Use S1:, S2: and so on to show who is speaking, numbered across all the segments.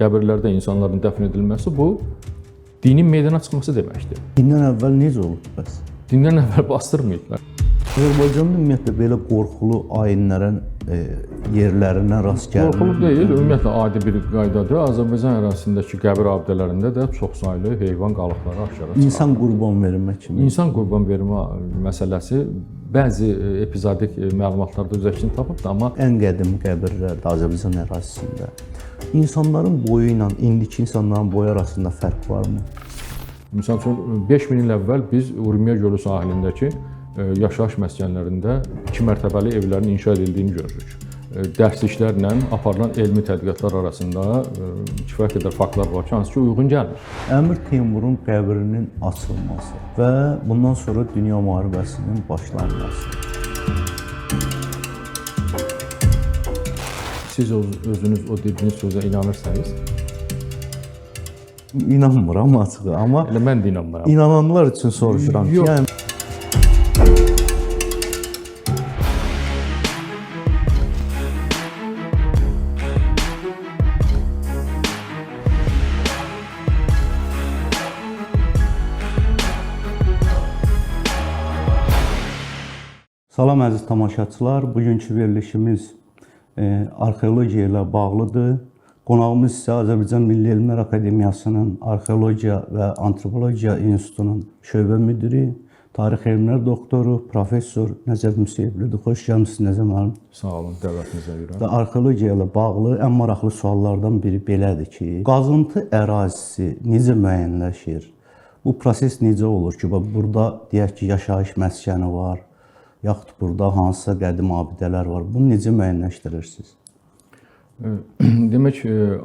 S1: qəbirlərdə insanların dəfn edilməsi bu dinin meydana çıxması deməkdir.
S2: Dindən əvvəl necə olub bəs?
S1: Dindən əvvəl bastırmayıblar.
S2: Azərbaycanda ümumiyyətlə belə qorxulu ayinlərin yerlərinə rast gəlinir.
S1: Qorxulu deyil, ümumiyyətlə adi bir qaydadır. Azərbaycan ərazisindəki qəbir abidələrində də çoxsaylı heyvan qalıqları aşkara çıxarılır.
S2: İnsan qurban vermək kimi.
S1: İnsan qurban vermə məsələsi bəzi epizodik məlumatlarda öz əksini tapıbdır, amma
S2: Ən qədim qəbirlər də Azərbaycan ərazisində. İnsanların boyu ilə indiki insanların boyu arasında fərq varmı?
S1: Məsəl üçün 5000 il əvvəl biz Urmiya gölü sahilindəki yaşayış məskənlərində 2 mərtəbəli evlərin inşa edildiyini görürük. Dərsliklərlə aparılan elmi tədqiqatlar arasında kifayət qədər faktlar var ki, hansı ki uyğun gəlmir.
S2: Əmir Teymurun qəbrinin açılması və bundan sonra dünya müharibəsinin başlanması.
S1: Siz özünüz o dediyiniz sözə inanırsanız,
S2: İnanmıram açığı, amma
S1: elə mən də inanmıram.
S2: inananlar üçün soruşuram ki,
S1: Yox.
S2: yəni Salam əziz tamaşaçılar, bugünkü verilişimiz arxeologiya ilə bağlıdır. Qonağımız isə Azərbaycan Milli Elmlər Akademiyasının Arxeologiya və Antropologiya İnstitutunun şöbə müdiri, tarix elmlər doktoru, professor Nəcəf Müseyevlidir. Xoş gəlmisiniz Nəcəf müəllim.
S1: Sağ olun, dəvətinizə görə.
S2: Və arxeologiya ilə bağlı ən maraqlı suallardan biri belədir ki, qazıntı ərazisi necə müəyyənləşir? Bu proses necə olur ki, burada deyək ki, yaşayış məskəni var, yaxud burada hansısa qədim abidələr var. Bunu necə müəyyənləşdirirsiniz?
S1: Demək,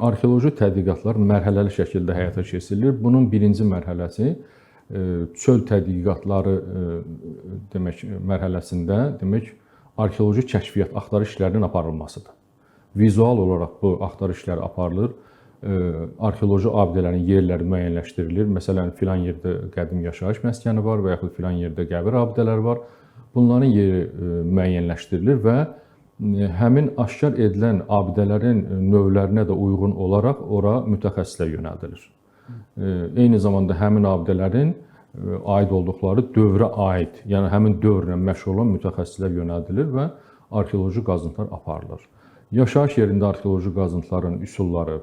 S1: arxeoloji tədqiqatlar mərhələli şəkildə həyata keçirilir. Bunun birinci mərhələsi çöl tədqiqatları mərhələsində arxeoloji kəşfiyyat, axtarış işlərinin aparılmasıdır. Vizual olaraq bu axtarış işləri aparılır. Arxeoloji abidələrin yerləri müəyyənləşdirilir. Məsələn, filan yerdə qədim yaşayış məskəni var və yaxud filan yerdə qəbir abidələri var. Bunların yeri müəyyənləşdirilir və həmin aşkar edilən abidələrin növlərinə də uyğun olaraq ora mütəxəssislər yönəldilir. Eyni zamanda həmin abidələrin aid olduqları dövrə aid, yəni həmin dövrlə məşğul olan mütəxəssislər yönəldilir və arxeoloji qazıntılar aparılır. Yaşayış yerində arxeoloji qazıntıların üsulları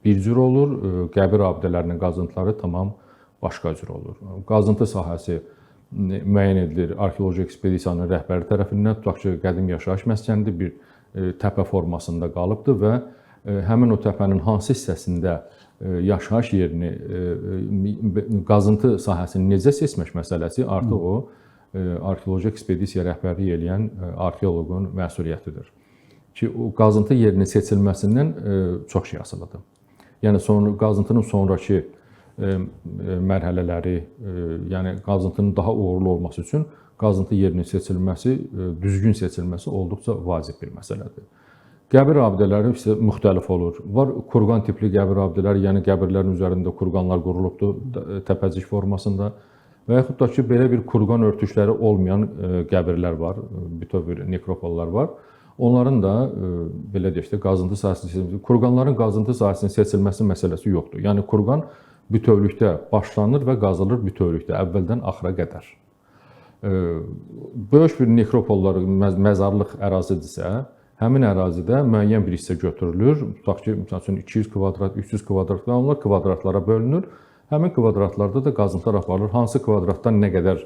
S1: bir cür olur, qəbir abidələrinin qazıntıları tamam başqa cür olur. Qazıntı sahəsi müəyyən edilir arxeoloji ekspedisiyanın rəhbəri tərəfindən. Tutaq ki, qədim yaşayış məskənidir, bir təpə formasında qalıbdır və həmin o təpənin hansı hissəsində yaşayış yerini, qazıntı sahəsini necə seçmək məsələsi artıq o arxeoloji ekspedisiya rəhbərlik edən arxeoloqun məsuliyyətidir. Ki, o qazıntı yerinin seçilməsindən çox şey asılıdır. Yəni, qazıntının sonraki mərhələləri, yəni qazıntının daha uğurlu olması üçün qazıntı yerinin seçilməsi, düzgün seçilməsi olduqca vacib bir məsələdir. Qəbir abidələri isə müxtəlif olur. Var kurqan tipli qəbir abidələri, yəni qəbirlərin üzərində kurqanlar qurulubdur təpəcik formasında və yaxud da ki, belə bir kurqan örtüşləri olmayan qəbirlər var, bütöv nekropollar var. Onların da belə deyək də qazıntı sahəsinin, kurqanların qazıntı sahəsinin seçilməsi məsələsi yoxdur. Yəni kurqan bütövlükdə başlanır və qazılır bütövlükdə, əvvəldən axıra qədər. Böyük bir nekropollar, məzarlıq ərazidirsə, həmin ərazidə müəyyən bir hissə götürülür. Tutaq ki, məsəl üçün 200 kvadrat, 300 kvadrat və onlar kvadratlara bölünür. Həmin kvadratlarda da qazıntılar aparılır. Hansı kvadratdan nə qədər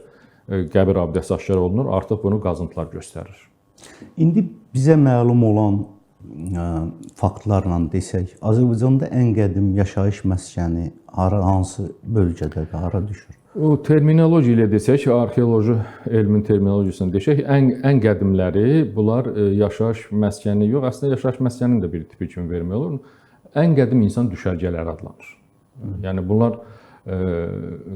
S1: qəbir abidəsi aşkar olunur, artıq bunu qazıntılar göstərir.
S2: İndi bizə məlum olan faktlarla desək, Azərbaycanda ən qədim yaşayış məskəni hansı bölgədədir, hara düşür?
S1: O terminologiya ilə desək, arxeoloji elmin terminologiyasını desək, ən qədimləri bunlar yaşayış məskəni yox, əslində yaşayış məskəninin də bir tipi kimi vermək olur. Ən qədim insan düşərgələri adlanır. Yəni bunlar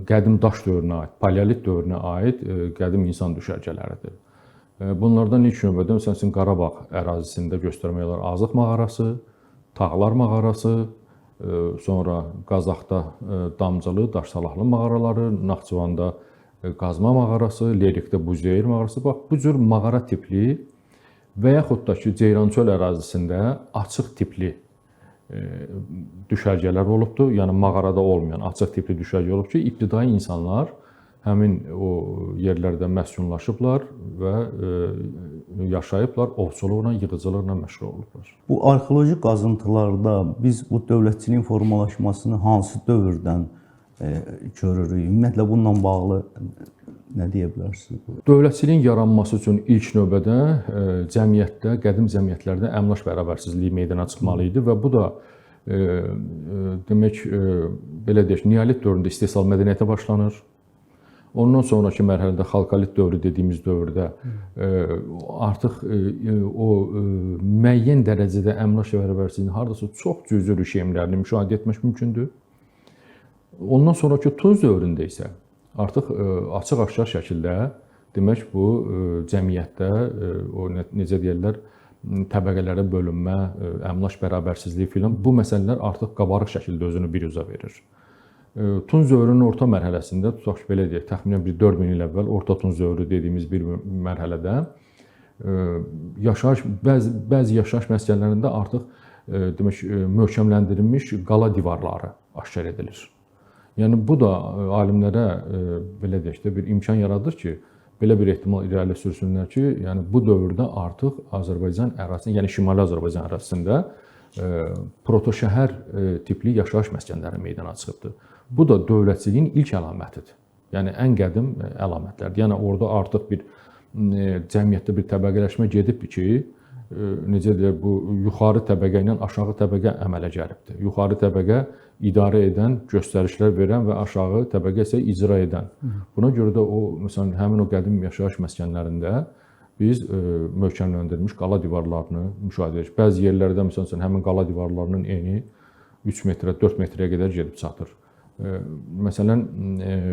S1: qədim daş dövrünə aid, paleolit dövrünə aid qədim insan düşərgələridir. Bunlardan ilk növbədə məsəl üçün Qarabağ ərazisində göstərmək olar Azıq mağarası, Tağlar mağarası, sonra Qazaxda Damcılı, Daşsalahlı mağaraları, Naxçıvanda Qazma mağarası, Lerikdə Buzeyir mağarası. Bax, bu cür mağara tipli və yaxud da ki, Ceyrançöl ərazisində açıq tipli düşərgələr olubdur. Yəni mağarada olmayan açıq tipli düşərgə olub ki, ibtidai insanlar həmin o yerlərdə məskunlaşıblar və yaşayıblar, ovçuluqla, yığıcılıqla məşğul olublar.
S2: Bu arxeoloji qazıntılarda biz bu dövlətçiliyin formalaşmasını hansı dövrdən görürük? Ümumiyyətlə bununla bağlı nə deyə bilərsiniz?
S1: Dövlətçiliyin yaranması üçün ilk növbədə cəmiyyətdə, qədim cəmiyyətlərdə əmlak bərabərsizliyi meydana çıxmalı idi və bu da demək belə deyək, neolit dövründə istehsal mədəniyyəti başlanır. Ondan sonraki mərhələdə xalqalit dövrü dediyimiz dövrdə artıq o müəyyən dərəcədə əmlak bərabərsizliyinin hardasa çox cüzi rejimlərini müşahidə etmək mümkündür. Ondan sonraki Tunc dövründə isə artıq açıq-aşkar şəkildə demək bu cəmiyyətdə o necə deyirlər, təbəqələrə bölünmə, əmlak bərabərsizliyi filan bu məsələlər artıq qabarıq şəkildə özünü biruzə verir. Tunc dövrünün orta mərhələsində, tutaq ki, belə deyək, təxminən bir 4000 il əvvəl Orta Tunc dövrü dediyimiz bir mərhələdə bəzi yaşayış məskənlərində artıq demək möhkəmləndirilmiş qala divarları aşkar edilir. Yəni bu da alimlərə belə deyək də bir imkan yaradır ki, belə bir ehtimal irəli sürsünlər ki, yəni bu dövrdə artıq Azərbaycan ərazisində, yəni Şimali Azərbaycan ərazisində proto-şəhər tipli yaşayış məskənləri meydana çıxıbdır. Bu da dövlətçiliyin ilk əlamətidir. Yəni ən qədim əlamətlərdir. Yəni orada artıq bir cəmiyyətdə bir təbəqələşmə gedibdir ki, necə deyək, bu yuxarı təbəqə ilə aşağı təbəqə əmələ gəlibdir. Yuxarı təbəqə idarə edən, göstərişlər verən və aşağı təbəqə isə icra edən. Buna görə də o məsələn həmin o qədim yaşayış məskənlərində biz möhkəmləndirilmiş qala divarlarını müşahidə edirik. Bəzi yerlərdə məsələn həmin qala divarlarının eni 3 metrə, 4 metrəyə qədər gedib çatır. Məsələn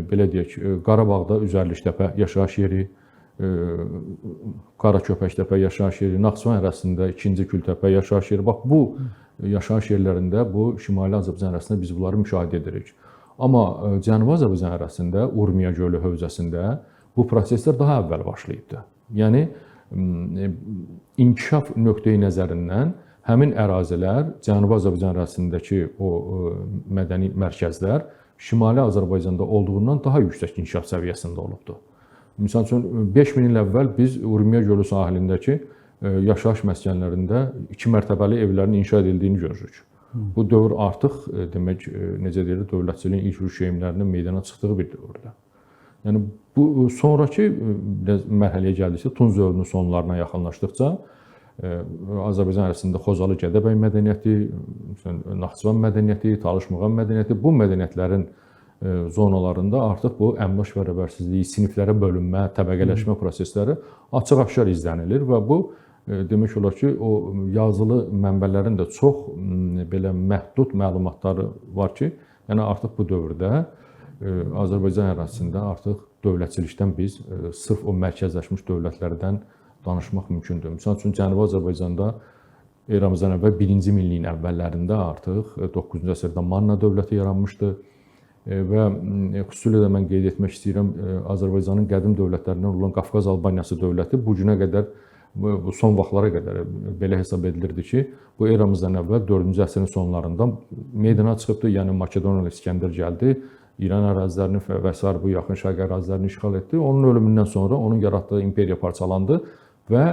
S1: belə deyək, Qarabağda Üzərliçtəpə yaşayış yeri, Qaraköpəkdəpə yaşayış yeri, Naxçıvan ərazisində 2-ci Kültəpə yaşayış yeri. Bax bu yaşayış yerlərində bu Şimali Azərbaycan ərazisində biz bunları müşahidə edirik. Amma Cənubi Azərbaycan ərazisində Urmiya gölü hövzəsində bu proseslər daha əvvəl başlayıbdı. Yəni inkişaf nöqteyi nəzərindən həmin ərazilər Cənubi Azərbaycan ərazisindəki o mədəni mərkəzlər Şimali Azərbaycanda olduğundan daha yüksək inkişaf səviyyəsində olubdu. Məsəl üçün 5000 il əvvəl biz Urmiya gölü sahilindəki yaşayış məskənlərində 2 mərtəbəli evlərin inşa edildiyini görürük. Bu dövr artıq demək necə deyilir, dövlətçiliyin ilk rüşeymlərinin meydana çıxdığı bir dövrdür. Yəni bu sonrakı mərhələyə gəldikcə Tunc dövrünün sonlarına yaxınlaşdıqca Azərbaycan ərazisində Xocalı Gədəbəy mədəniyyəti, Naxçıvan mədəniyyəti, Talış-Muğan mədəniyyəti, bu mədəniyyətlərin zonalarında artıq bu əmlak bərabərsizliyi, siniflərə bölünmə, təbəqələşmə prosesləri açıq-aşkar izlənilir və bu demək olar ki, o yazılı mənbələrin də çox belə məhdud məlumatları var ki, yəni artıq bu dövrdə Azərbaycan ərazisində artıq dövlətçilikdən biz sırf o mərkəzləşmiş dövlətlərdən danışmaq mümkündür. Məsəl üçün Cənubi Azərbaycanda eramızdan əvvəl 1-ci minilliyin əvvəllərində artıq 9-cu əsrdə Manna dövləti yaranmışdı və xüsusilə də mən qeyd etmək istəyirəm, Azərbaycanın qədim dövlətlərindən olan Qafqaz Albaniyası dövləti bu günə qədər, bu son vaxtlara qədər belə hesab edilirdi ki, bu eramızdan əvvəl 4-cü əsrin sonlarında meydana çıxıbdı, yəni Makedoniyalı İskəndər gəldi, İran ərazilərini və s. bu yaxın şərq ərazilərini işğal etdi. Onun ölümündən sonra onun yaratdığı imperiya parçalandı və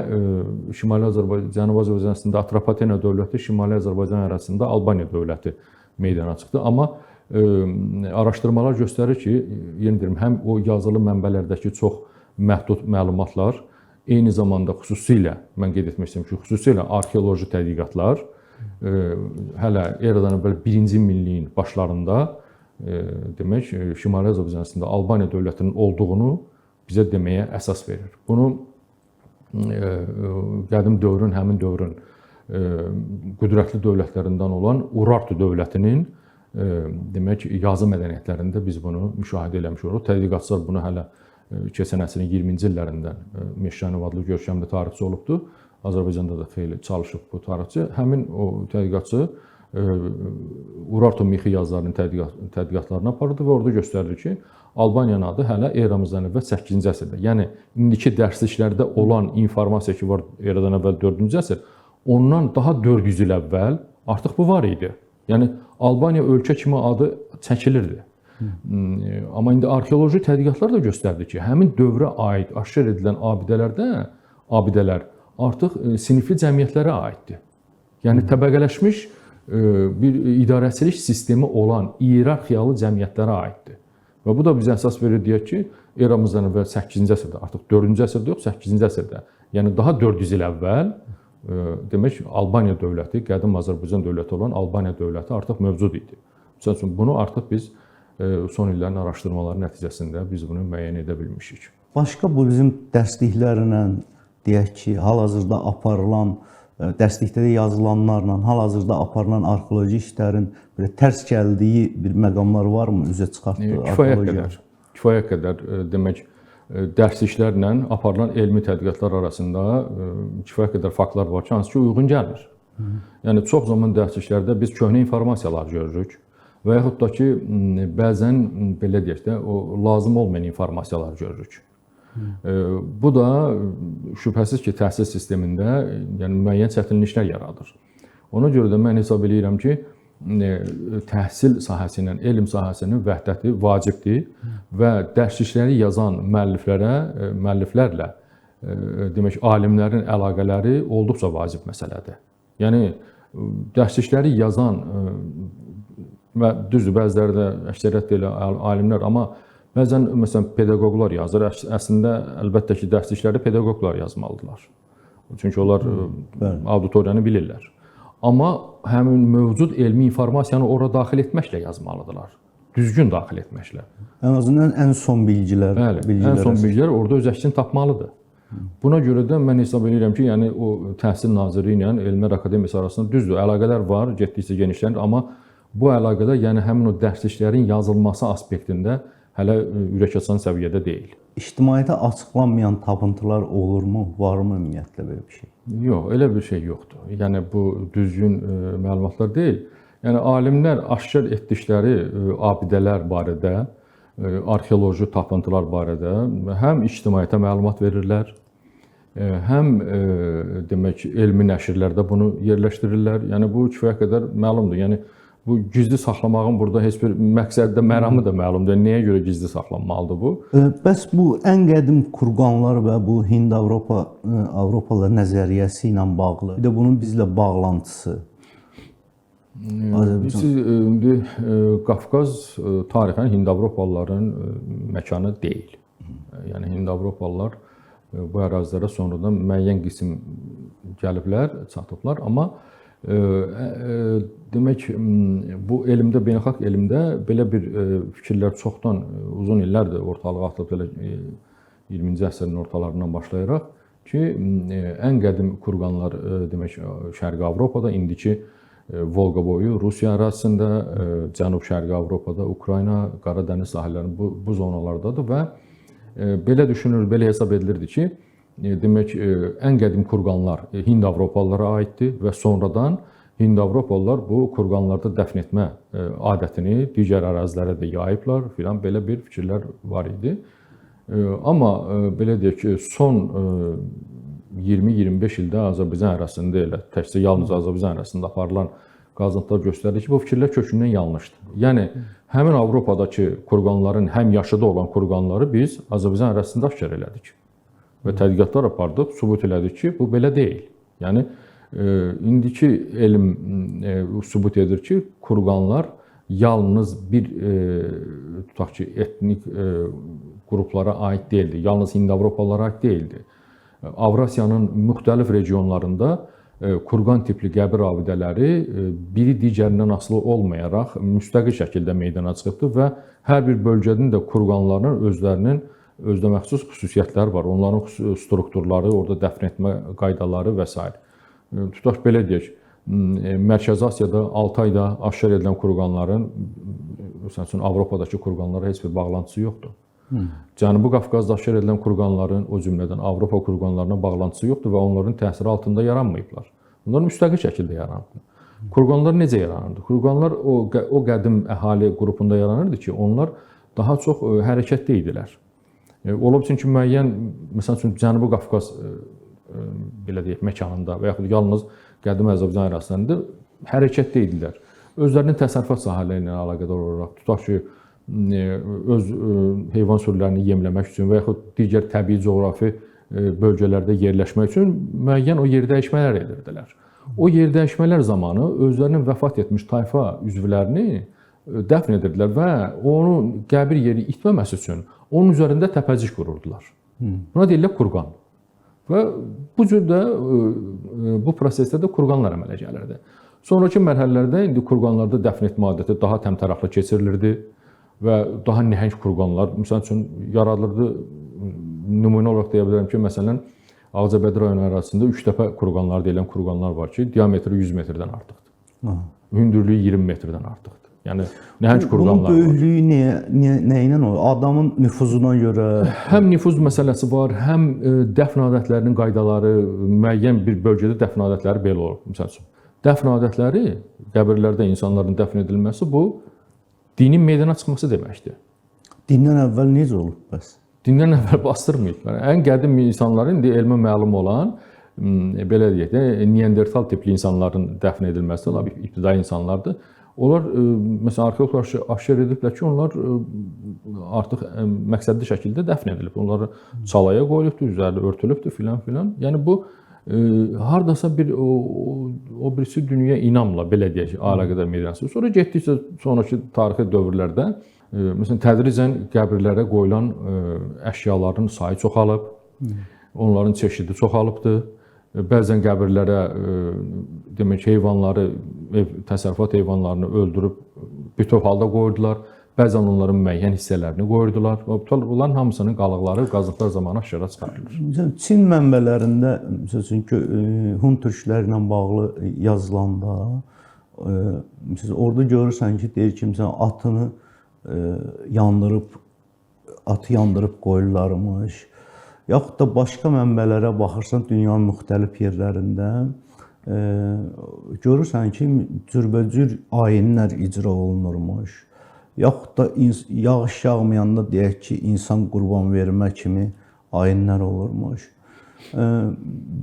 S1: Şimali Azərbaycan, Cənubi Azərbaycan ərazisində Atropatena dövləti, Şimali Azərbaycan ərazisində Albaniya dövləti meydana çıxdı. Amma araşdırmalar göstərir ki, yenə deyirəm, həm o yazılı mənbələrdəki çox məhdud məlumatlar, eyni zamanda xüsusilə, mən qeyd etmək istəyirəm ki, xüsusilə arxeoloji tədqiqatlar hələ eradan əvvəl 1-ci minilliyin başlarında demək, Şimali Azərbaycan ərazisində Albaniya dövlətinin olduğunu bizə deməyə əsas verir. Bunu qədim dövrün, həmin dövrün qüdrətli dövlətlərindən olan Urartu dövlətinin demək, yazı mədəniyyətlərində biz bunu müşahidə eləmiş oluruq. Tədqiqatçılar bunu hələ keçən əsrin 20-ci illərində Meşşanov adlı görkəmli tarixçi olubdur. Azərbaycanda da xeyli çalışıb bu tarixçi. Həmin o tədqiqatçı Urartu mixi yazılarının tədqiqatlarını aparırdı və orada göstərir ki, Albaniyanın adı hələ eramızdan əvvəl 8-ci əsrdə. Yəni indiki dərsliklərdə olan informasiya ki var eradan əvvəl 4-cü əsr, ondan daha 400 il əvvəl Artıq bu var idi. Yəni Albaniya ölkə kimi adı çəkilirdi. Amma indi arxeoloji tədqiqatlar da göstərdi ki, həmin dövrə aid aşkar edilən abidələr artıq sinifli cəmiyyətlərə aiddir. Yəni təbəqələşmiş bir idarəçilik sistemi olan iyerarxiyalı cəmiyyətlərə aiddir. Və bu da bizə əsas verir deyək ki, eramızdan əvvəl 8-ci əsrdə, artıq 4-cü əsrdə yox, 8-ci əsrdə, yəni daha 400 il əvvəl demək Albaniya dövləti, qədim Azərbaycan dövləti olan Albaniya dövləti artıq mövcud idi. Məsəl üçün bunu artıq biz son illərin araşdırmaları nəticəsində biz bunu müəyyən edə bilmişik.
S2: Başqa bu bizim dərsliklərlə deyək ki, hal-hazırda aparılan dərslikdə yazılanlarla hal-hazırda aparılan arxeoloji işlərin belə tərs gəldiyi bir məqamlar varmı üzə çıxartdığı arxeologiya?
S1: Kifayət qədər demək dərsliklərlə aparılan elmi tədqiqatlar arasında kifayət qədər faktlar var ki, hansı ki uyğun gəlmir. Yəni çox zaman dərsliklərdə biz köhnə informasiyalar görürük və yaxud da ki bəzən belə deyək də o lazım olmayan informasiyalar görürük. Bu da şübhəsiz ki təhsil sistemində yəni müəyyən çətinliklər yaradır. Ona görə də mən hesab edirəm ki təhsil sahəsindən, elm sahəsinin vəhdəti vacibdir və dərslikləri yazan müəlliflərlə demək alimlərin əlaqələri olduqca vacib məsələdir. Yəni dərslikləri yazan və düzdür bəziləri də əksəriyyət elə alimlər, amma bəzən məsələn pedaqoqlar yazır. Əslində əlbəttə ki dərslikləri pedaqoqlar yazmalıdırlar. Çünki onlar auditoriyanı bilirlər. Amma həmin mövcud elmi informasiyanı ora daxil etməklə yazmalıdırlar. Düzgün daxil etməklə.
S2: Ən azından ən son bilgilər.
S1: Bəli, ən son bilgilər orada öz əksini tapmalıdır. Buna görə də mən hesab edirəm ki, yəni o Təhsil Nazirliyi ilə Elmlər Akademiyası arasında düzdür, əlaqələr var, getdikcə genişlənir, amma bu əlaqədə yəni həmin o dərsliklərin yazılması aspektində hələ ürəkaçan səviyyədə deyil.
S2: İctimaiyyətə açıqlanmayan tapıntılar olurmu, varmı ümumiyyətlə belə bir şey?
S1: Yox, elə bir şey yoxdur. Yəni bu düzgün məlumatlar deyil. Yəni alimlər aşkar etdikləri abidələr barədə, arxeoloji tapıntılar barədə həm ictimaiyyətə məlumat verirlər, həm demək elmi nəşrlərdə bunu yerləşdirirlər. Yəni bu kifayət qədər məlumdur. Yəni bu gizli saxlamağın burada heç bir məqsədi də, məramı da məlumdur. Nəyə görə gizli saxlanmalıdır bu?
S2: Bəs bu ən qədim kurqanlar və bu Hind-Avropalı nəzəriyyəsi ilə bağlı, bir də bunun bizlə bağlantısı.
S1: Siz indi Qafqaz tarixən Hind-Avropalıların məkanı deyil. Yəni Hind-Avropalılar bu ərazilərə sonradan müəyyən qism gəliblər, çatıblar, amma demək bu elmdə, beynəlxalq elmdə belə bir fikirlər çoxdan uzun illərdir ortalığa atılıb, belə 20-ci əsrin ortalarından başlayaraq ki, ən qədim kurqanlar demək Şərqi Avropada, indiki Volqa boyu Rusiya ərazisində, Cənub-Şərqi Avropada, Ukrayna, Qara dəniz sahillərinin bu zonalardadır və belə düşünülür, belə hesab edilirdi ki, demək ən qədim kurqanlar Hind-Avropalılara aiddir və sonradan Hind-Avropalılar bu kurqanlarda dəfn etmə adətini digər ərazilərə də yayıblar filan, belə bir fikirlər var idi. Amma belə deyək ki, son 20-25 ildə Azərbaycan ərazisində elə təkcə yalnız Azərbaycan ərazisində aparılan qazıntılar göstərir ki, bu fikirlər kökündən yanlışdır. Yəni həmin Avropadakı kurqanların həm yaşıda olan kurqanları biz Azərbaycan ərazisində aşkar elədik. Və tədqiqatlar apardıq, sübut elədik ki, bu belə deyil. Yəni indiki elm sübut edir ki, kurqanlar yalnız bir tutaq ki, etnik qruplara aid deyildi, yalnız Hind-Avropalılara aid deyildi. Avrasiyanın müxtəlif regionlarında kurqan tipli qəbir abidələri biri digərindən asılı olmayaraq müstəqil şəkildə meydana çıxıbdır və hər bir bölgənin də kurqanlarının özünə məxsus xüsusiyyətləri var. Onların strukturları, orada dəfn etmə qaydaları və s. Tutaq belə deyək, Mərkəzi Asiyada 6 ayda aşkar edilən kurqanların məsələn Avropadakı kurqanlara heç bir bağlantısı yoxdur. Cənubi Qafqazda aşkar edilən kurqanların, o cümlədən Avropa kurqanlarına bağlantısı yoxdur və onların təsiri altında yaranmayıblar. Bunlar müstəqil şəkildə yaranıb. Kurqanlar necə yaranırdı? Kurqanlar o qədim əhali qrupunda yaranırdı ki, onlar daha çox hərəkətdə idilər. Ola bilsin ki, müəyyən, məsəl üçün Cənubi Qafqaz belə deyək, məkanında və yaxud yalnız qədim Azərbaycan ərazislərində hərəkətdə idilər. Özlərinin təsərrüfat sahələri ilə əlaqədar olaraq, tutaq ki, öz heyvan sürülərini yemləmək üçün və yaxud digər təbii coğrafi bölgələrdə yerləşmək üçün müəyyən o yerdəyişmələr edirdilər. O yerdəyişmələr zamanı özlərinin vəfat etmiş tayfa üzvlərini dəfn edirdilər və onun qəbir yeri itməməsi üçün onun üzərində təpəcik qururdular. Buna deyirlər kurqan. Və bu cür də bu prosesdə də kurqanlar əmələ gəlirdi. Sonrakı mərhələlərdə indi kurqanlarda dəfn etmə adəti daha təmtəraqlı keçirilirdi və daha nəhəng kurqanlar, məsəl üçün, yaradılırdı. Nümunə olaraq deyə bilərəm ki, məsələn, Ağcabədi rayonu ərazisində 3 dəfə kurqanlar deyilən kurqanlar var ki, diametri 100 metrdən artıqdır. Hündürlüyü 20 metrdən artıqdır. Yəni nəhəng kurqanlar var.
S2: Bunun böyüklüyü nə ilə olur? Adamın nüfuzuna görə.
S1: Həm nüfuz məsələsi var, həm dəfn adətlərinin qaydaları, müəyyən bir bölgədə dəfn adətləri belə olur. Məsəl üçün, dəfn adətləri, qəbirlərdə insanların dəfn edilməsi bu dinin meydana çıxması deməkdir.
S2: Dindən əvvəl necə olub bəs?
S1: Dindən əvvəl bastırmayıblar. Ən qədim insanların indi elmə məlum olan, belə deyək də, Neandertal tipli insanların dəfn edilməsi, ibtidai insanlardır. Onlar, məsələn, arxeologlar aşkar ediblər ki, onlar artıq məqsədli şəkildə dəfn edilib. Onları çalaya qoyulubdur, üzəri örtülübdür filan. Yəni bu hardasa bir o birisi dünya inamla, belə deyək, əlaqədar mediası. Sonra getdikcə sonraki tarixi dövrlərdə məsələn, tədricən qəbirlərə qoyulan əşyaların sayı çoxalıb, onların çeşidi çoxalıbdır. Bəzən qəbirlərə demək heyvanları, təsərrüfat heyvanlarını öldürüb bütöv halda qoyurdular. Bəzən onların müəyyən hissələrini qoyurdular. Bunların hamısının qalıqları qazıntılar zamanı aşkara çıxarılır.
S2: Çin mənbələrində, məsəl üçün ki, Hun türkləri ilə bağlı yazılanda, orada görürsən ki, deyir ki, atını atı yandırıb qoyurlarmış. Yaxud da başqa mənbələrə baxırsan dünyanın müxtəlif yerlərində, görürsən ki, cürbəcür ayinlər icra olunurmuş. Yaxud da yağış yağmayanda deyək ki, insan qurban vermə kimi ayinlər olurmuş.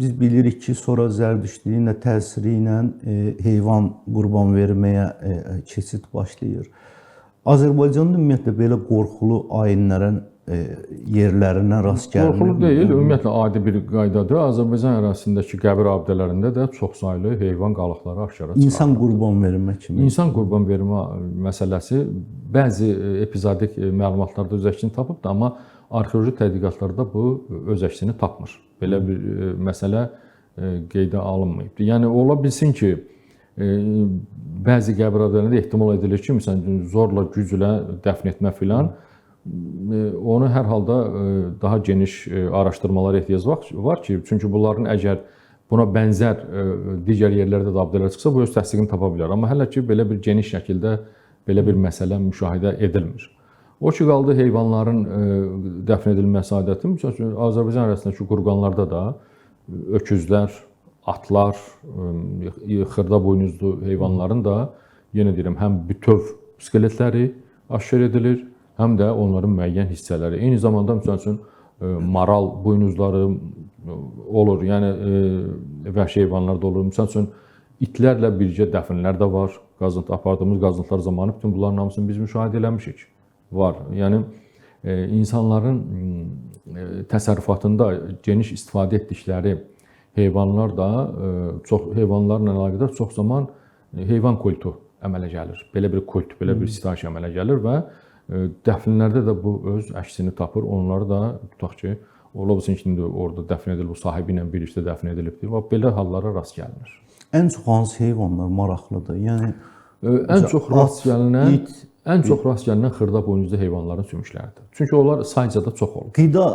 S2: Biz bilirik ki, sonra zərdüştlüyün də təsiri ilə heyvan qurban verməyə keçid başlayır. Azərbaycanda ümumiyyətlə belə qorxulu ayinlərin yerlərinə rast gəlinir.
S1: Qorxulu deyil, ümumiyyətlə adi bir qaydadır. Azərbaycan ərazisindəki qəbir abidələrində də çoxsaylı heyvan qalıqları aşkara çıxarılır.
S2: İnsan qurban vermə kimi.
S1: İnsan qurban vermə məsələsi bəzi epizodik məlumatlarda öz əksini tapıbdır, amma arxeoloji tədqiqatlarda bu öz əksini tapmır. Belə bir məsələ qeydə alınmayıbdır. Yəni ola bilsin ki, bəzi qəbir abidələrində ehtimal edilir ki, məsələn, zorla, güclə dəfn etmə filan, onu hər halda daha geniş araşdırmalara ehtiyac var ki, çünki bunların əgər buna bənzər digər yerlərdə də abidələr çıxsa, bu öz təsdiqini tapa bilər. Amma hələ ki, belə bir geniş şəkildə belə bir məsələ müşahidə edilmir. O ki, qaldı heyvanların dəfn edilməsi adəti, məsələn, Azərbaycan ərazisindəki qurqanlarda da öküzlər, atlar, xırda buynuzlu heyvanların da, yenə deyirəm, həm bütöv skeletləri aşkar edilir, həm də onların müəyyən hissələri. Eyni zamanda, məsəl üçün, maral buynuzları olur, yəni vəhşi heyvanlar da olur. Məsəl üçün, itlərlə birgə dəfinlər də var. Apardığımız qazıntılar zamanı bütün bunların hamısını biz müşahidə eləmişik. Var. Yəni, insanların təsərrüfatında geniş istifadə etdikləri heyvanlar da, heyvanlarla əlaqədar çox zaman heyvan kultu əmələ gəlir. Belə bir kult, belə bir sitayiş əmələ gəlir və dəfnlərdə də bu öz əksini tapır. Onları da tutaq ki, ola bilsin ki, orada dəfn edilib, bu sahibi ilə birlikdə dəfn edilibdir. Və belə hallara rast gəlinir.
S2: Ən çox hansı heyvanlar maraqlıdır? Yəni
S1: ən çox rast gəlinən xırda buynuzlu heyvanların sümükləridir. Çünki onlar sayca da çox olur.
S2: Qida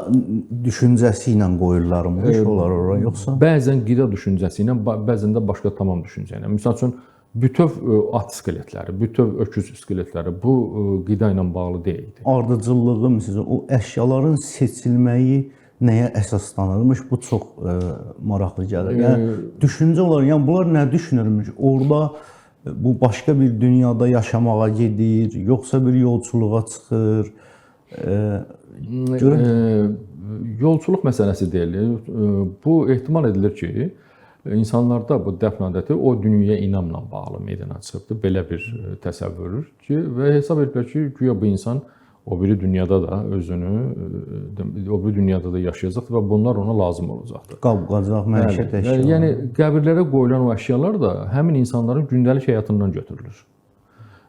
S2: düşüncəsi ilə qoyurlarmış onlar ora, yoxsa? Bəzən
S1: qida düşüncəsi ilə, bəzən də başqa tamam düşüncə ilə. Məsəl üçün, bütöv at skeletləri, bütöv öküz skeletləri bu qida ilə bağlı deyildi.
S2: Ardıcıllığı, məsələn, o əşyaların seçilməyi nəyə əsaslanırmış? Bu çox maraqlı gəlir. Yəni düşüncə olaraq, yəni bunlar nə düşünürmüş? Orada bu başqa bir dünyada yaşamağa gedir, yoxsa bir yolçuluğa çıxır?
S1: Yolçuluq məsələsi deyil. Bu ehtimal edilir ki, insanlarda bu dəfn adəti o dünyaya inamla bağlı meydana çıxıbdır. Belə bir təsəvvür ki, və hesab ediblər ki, güya bu insan o biri dünyada da özünü, o biri dünyada da yaşayacaqdır və bunlar ona lazım olacaqdır.
S2: Qab-qacaq, məişət əşyaları.
S1: Yəni qəbirlərə qoyulan o əşyalar da həmin insanların gündəlik həyatından götürülür.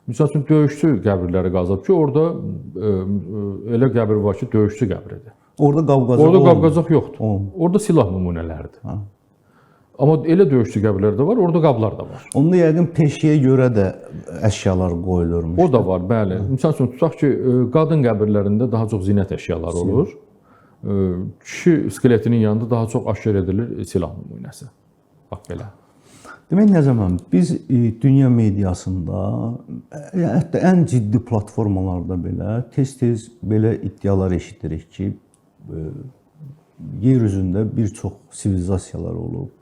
S1: Məsəl üçün döyüşçü qəbirləri qazıb ki, orada elə qəbir var ki, döyüşçü qəbridir.
S2: Orada qab-qacaq
S1: Orada qab-qacaq yoxdur.
S2: Olmur.
S1: Orada silah nümunələridir. Amma elə döyüşçü qəbirləri də var, orada qablar da var.
S2: Onda yəqin peşəyə görə də əşyalar qoyulurmuş.
S1: O da var, bəli. Məsəl üçün tutaq ki, qadın qəbirlərində daha çox zinət əşyaları olur. Kişi skeletinin yanında daha çox aşkar edilir silah nümunəsi. Bax belə.
S2: Demək nə zaman biz dünya mediasında, hətta ən ciddi platformalarda belə tez-tez belə iddialar eşidirik ki, yer üzündə bir çox sivilizasiyalar olub.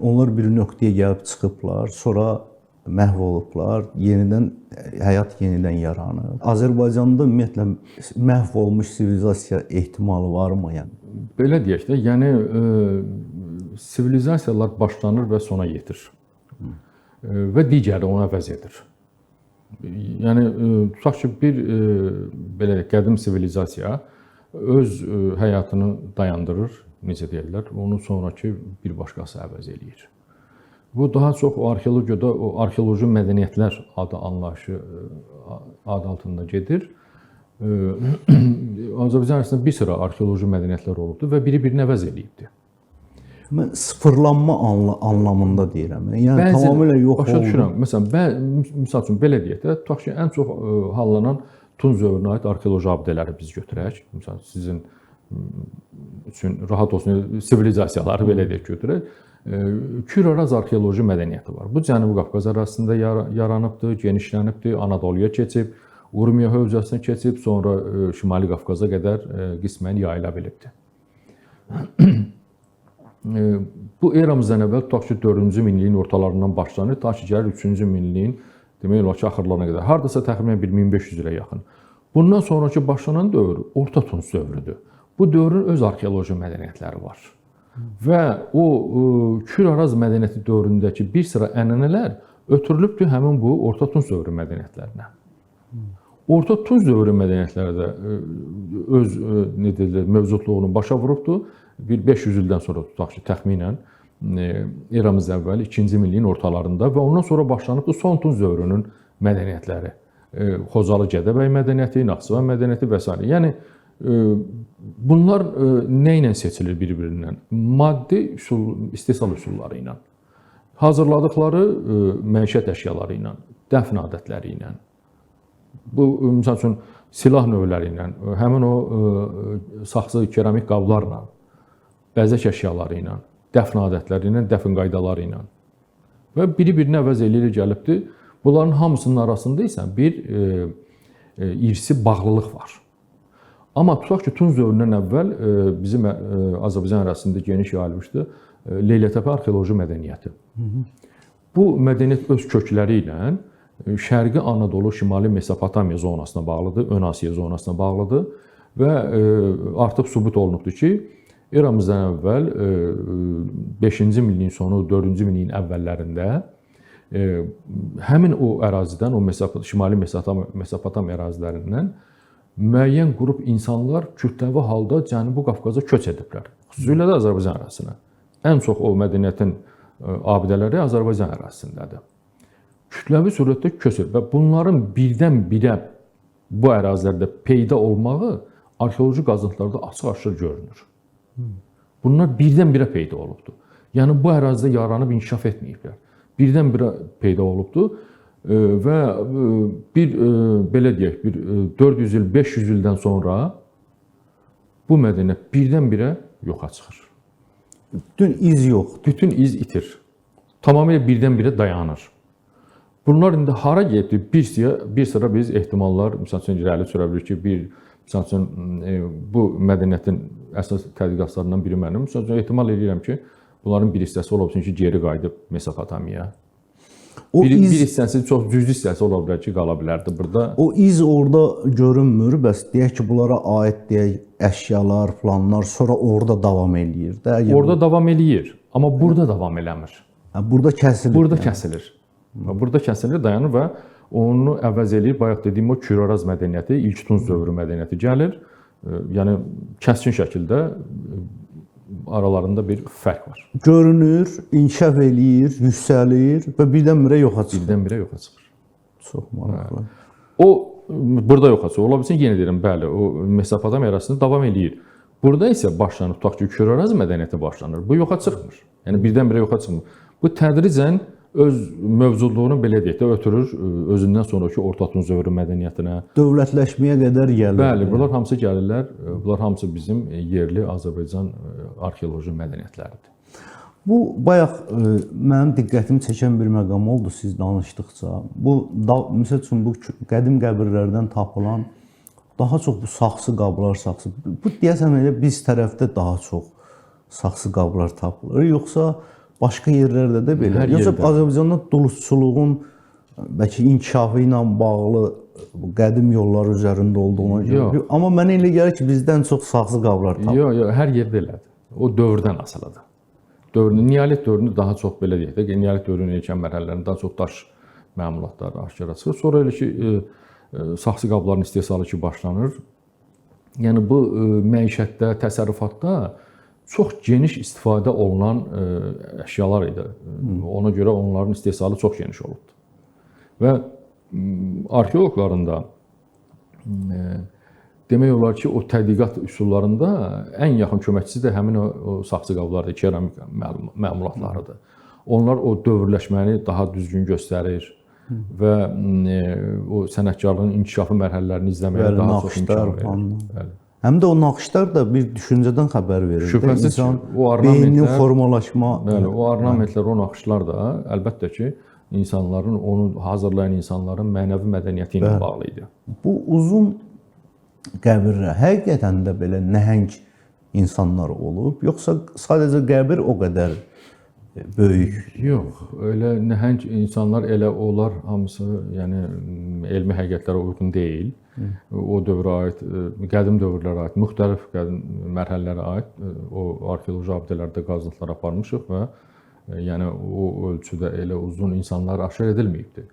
S2: Onlar bir nöqtəyə gəlib çıxıblar, sonra məhv olublar, həyat yenidən yaranır. Azərbaycanda ümumiyyətlə məhv olmuş sivilizasiya ehtimalı varmı?
S1: Belə deyək də, yəni sivilizasiyalar başlanır və sona yetir. Və digəri onu əvəz edir. Yəni tutaq ki, bir belə qədim sivilizasiya öz həyatını dayandırır, necə deyirlər, onu sonrakı bir başqası əvəz eləyir. Bu daha çox o arxeologiyada o arxeoloji mədəniyyətlər anlayışı adı altında gedir. Azərbaycan ərazisində bir sıra arxeoloji mədəniyyətlər olubdur və biri-birini əvəz eləyibdir.
S2: Mən sıfırlanma anlamında deyirəm. Yəni tamamilə yox oldu.
S1: Başa düşürəm. Məsəl üçün belə deyək də, tutaq ki, ən çox hallanan Tunc dövrünə aid arxeoloji abidələri biz götürək. Məsələn, sizin üçün rahat olsun, sivilizasiyaları belə deyək götürək. Kür-Araz arxeoloji mədəniyyəti var. Bu Cənubi Qafqaz ərazisində yaranıbdır, genişlənibdir, Anadoluya keçib, Urmiya hövzəsinə keçib, sonra Şimali Qafqaza qədər qismən yayıla bilibdir. Bu eramızdan əvvəl tutaq ki, 4-cü minilliyin ortalarından başlanır, ta ki gəlir 3-cü minilliyin demək olar ki, axırlarına qədər. Hardasa təxminən 1500 ilə yaxın. Bundan sonraki başlanan dövr Orta Tunc dövrüdür. Bu dövrün öz arxeoloji mədəniyyətləri var. Və o Kür-Araz mədəniyyəti dövründəki bir sıra ənənələr ötürülübdür həmin bu Orta Tunc dövrü mədəniyyətlərinə. Orta Tunc dövrü mədəniyyətləri də öz mövcudluğunu başa vurubdur. Bir 500 ildən sonra tutaq ki, təxminən eramız əvvəl 2-ci minilliyin ortalarında və ondan sonra başlanıbdır Son Tunc dövrünün mədəniyyətləri. Xocalı Gədəbəy mədəniyyəti, Naxçıvan mədəniyyəti və s. Yəni bunlar nə ilə seçilir bir-birindən? Maddi istehsal üsulları ilə, hazırladıkları məişət əşyaları ilə, dəfn adətləri ilə, bu məsəl üçün silah növləri ilə, həmin o saxsı keramik qablarla, bəzək əşyaları ilə, dəfn adətləri ilə, dəfn qaydaları ilə və biri-birini əvəz eləyir gəlibdir. Bunların hamısının arasında isə bir irsi bağlılıq var. Amma tutaq ki, Tunc dövründən əvvəl bizim Azərbaycan ərazisində geniş yayılmışdı Leylətepe arxeoloji mədəniyyəti. Bu mədəniyyət öz kökləri ilə Şərqi Anadolu, Şimali Mesopotamiya zonasına bağlıdır, Ön Asiya zonasına bağlıdır və artıq sübut olunubdur ki, eramızdan əvvəl 5-ci minilliyin sonu, 4-cü minilliyin əvvəllərində həmin o ərazidən, o Şimali Mesopotamiya ərazilərindən müəyyən qrup insanlar kütləvi halda Cənubi Qafqaza köç ediblər. Xüsusilə də Azərbaycan ərazisinə. Ən çox o mədəniyyətin abidələri Azərbaycan ərazisindədir. Kütləvi surətdə köç edib və bunların birdən-birə bu ərazilərdə peyda olmağı arxeoloji qazıntılarda açıq-aşkar görünür. Bunlar birdən-birə peyda olubdur. Yəni bu ərazidə yaranıb inkişaf etməyiblər. Birdən-birə peyda olubdur və belə deyək, 400 il, 500 ildən sonra bu mədəniyyət birdən-birə yoxa çıxır.
S2: Bütün iz yoxdur.
S1: Bütün iz itir. Tamamilə birdən-birə dayanır. Bunlar indi hara gedib? Bir sıra biz ehtimallar, məsəl üçün irəli sürə bilir ki, məsəl üçün bu mədəniyyətin əsas tədqiqatlarından biri mənim. Məsəl üçün ehtimal edirəm ki, bunların bir hissəsi ola bilsin ki, geri qayıdıb Mesopotamiyaya. Bir hissəsi, çox cüzi hissəsi ola bilər ki, qala bilərdi burada.
S2: O iz orada görünmür, bəs deyək ki, bunlara aid deyək əşyalar, planlar sonra orada davam eləyir də.
S1: Orada davam eləyir. Amma burada davam eləmir.
S2: Burada kəsilir.
S1: Burada kəsilir. Burada kəsilir, dayanır və onu əvəz eləyir. Bayaq dediyim o Kür-Araz mədəniyyəti, ilk Tunc dövrü mədəniyyəti gəlir. Yəni kəskin şəkildə aralarında bir fərq var.
S2: Görünür, inkişaf eləyir, yüksəlir və birdən-birə yoxa çıxır.
S1: Birdən-birə yoxa çıxır.
S2: Çox maraqlı.
S1: O burada yoxa çıxır. Ola bilsin yenə deyirəm, bəli, o Mesopotamiya arasında davam eləyir. Burada isə başlanır, tutaq ki, Kür-Araz mədəniyyəti başlanır. Bu yoxa çıxmır. Yəni birdən-birə yoxa çıxmır. Bu tədricən öz mövcudluğunu belə deyək də ötürür özündən sonraki Orta Tunc dövrü mədəniyyətinə.
S2: Dövlətləşməyə qədər gəlir.
S1: Bəli, bunlar hamısı gəlirlər. Bunlar hamısı bizim yerli Azərbaycan arxeoloji mədəniyyətləridir.
S2: Bu bayaq mənim diqqətimi çəkən bir məqam oldu siz danışdıqca. Bu məsəl üçün bu qədim qəbirlərdən tapılan daha çox bu saxsı qablar, saxsı. Bu deyəsən elə biz tərəfdə daha çox saxsı qablar tapılır, yoxsa başqa yerlərdə də belə? Yoxsa Azərbaycanda duluzçuluğun bəlkə inkişafı ilə bağlı qədim yollar üzərində olduğuna görə. Amma mənə elə gəlir ki, bizdən çox saxsı qablar tapılır.
S1: Yox, hər yerdə elədir. O dövrdən asılıdır. Neolit dövrünü daha çox belə deyək də, neolit dövrünün ilkin mərhələlərində daha çox daş məmulatları aşkara çıxır. Sonra elə ki, saxsı qabların istehsalı ki başlanır. Yəni bu məişətdə, təsərrüfatda çox geniş istifadə olunan əşyalar idi. Ona görə onların istehsalı çox geniş olubdu. Və arxeoloqların da demək olar ki, o tədqiqat üsullarında ən yaxın köməkçisi də həmin o saxsı qablardır, keramik məmulatlarıdır. Onlar o dövrləşməni daha düzgün göstərir və o sənətkarlığın inkişafı mərhələlərini izləməyə daha çox imkan verir.
S2: Həm də o naxışlar da bir düşüncədən xəbər verir.
S1: Şübhəsiz ki, o
S2: beynin formalaşma.
S1: Bəli, o ornamentlər, o naxışlar da əlbəttə ki, insanların, onu hazırlayan insanların mənəvi mədəniyyəti ilə bağlı idi.
S2: Bu uzun qəbirlər həqiqətən də belə nəhəng insanlar olub, yoxsa sadəcə qəbir o qədər böyük?
S1: Yox, elə nəhəng insanlar elə onlar hamısı, yəni elmi həqiqətlərə uyğun deyil. O dövrə aid, qədim dövrlərə aid, müxtəlif qədim mərhələlərə aid o arxeoloji abidələrdə qazıntılar aparmışıq və yəni o ölçüdə elə uzun insanlar aşkar edilməyibdir.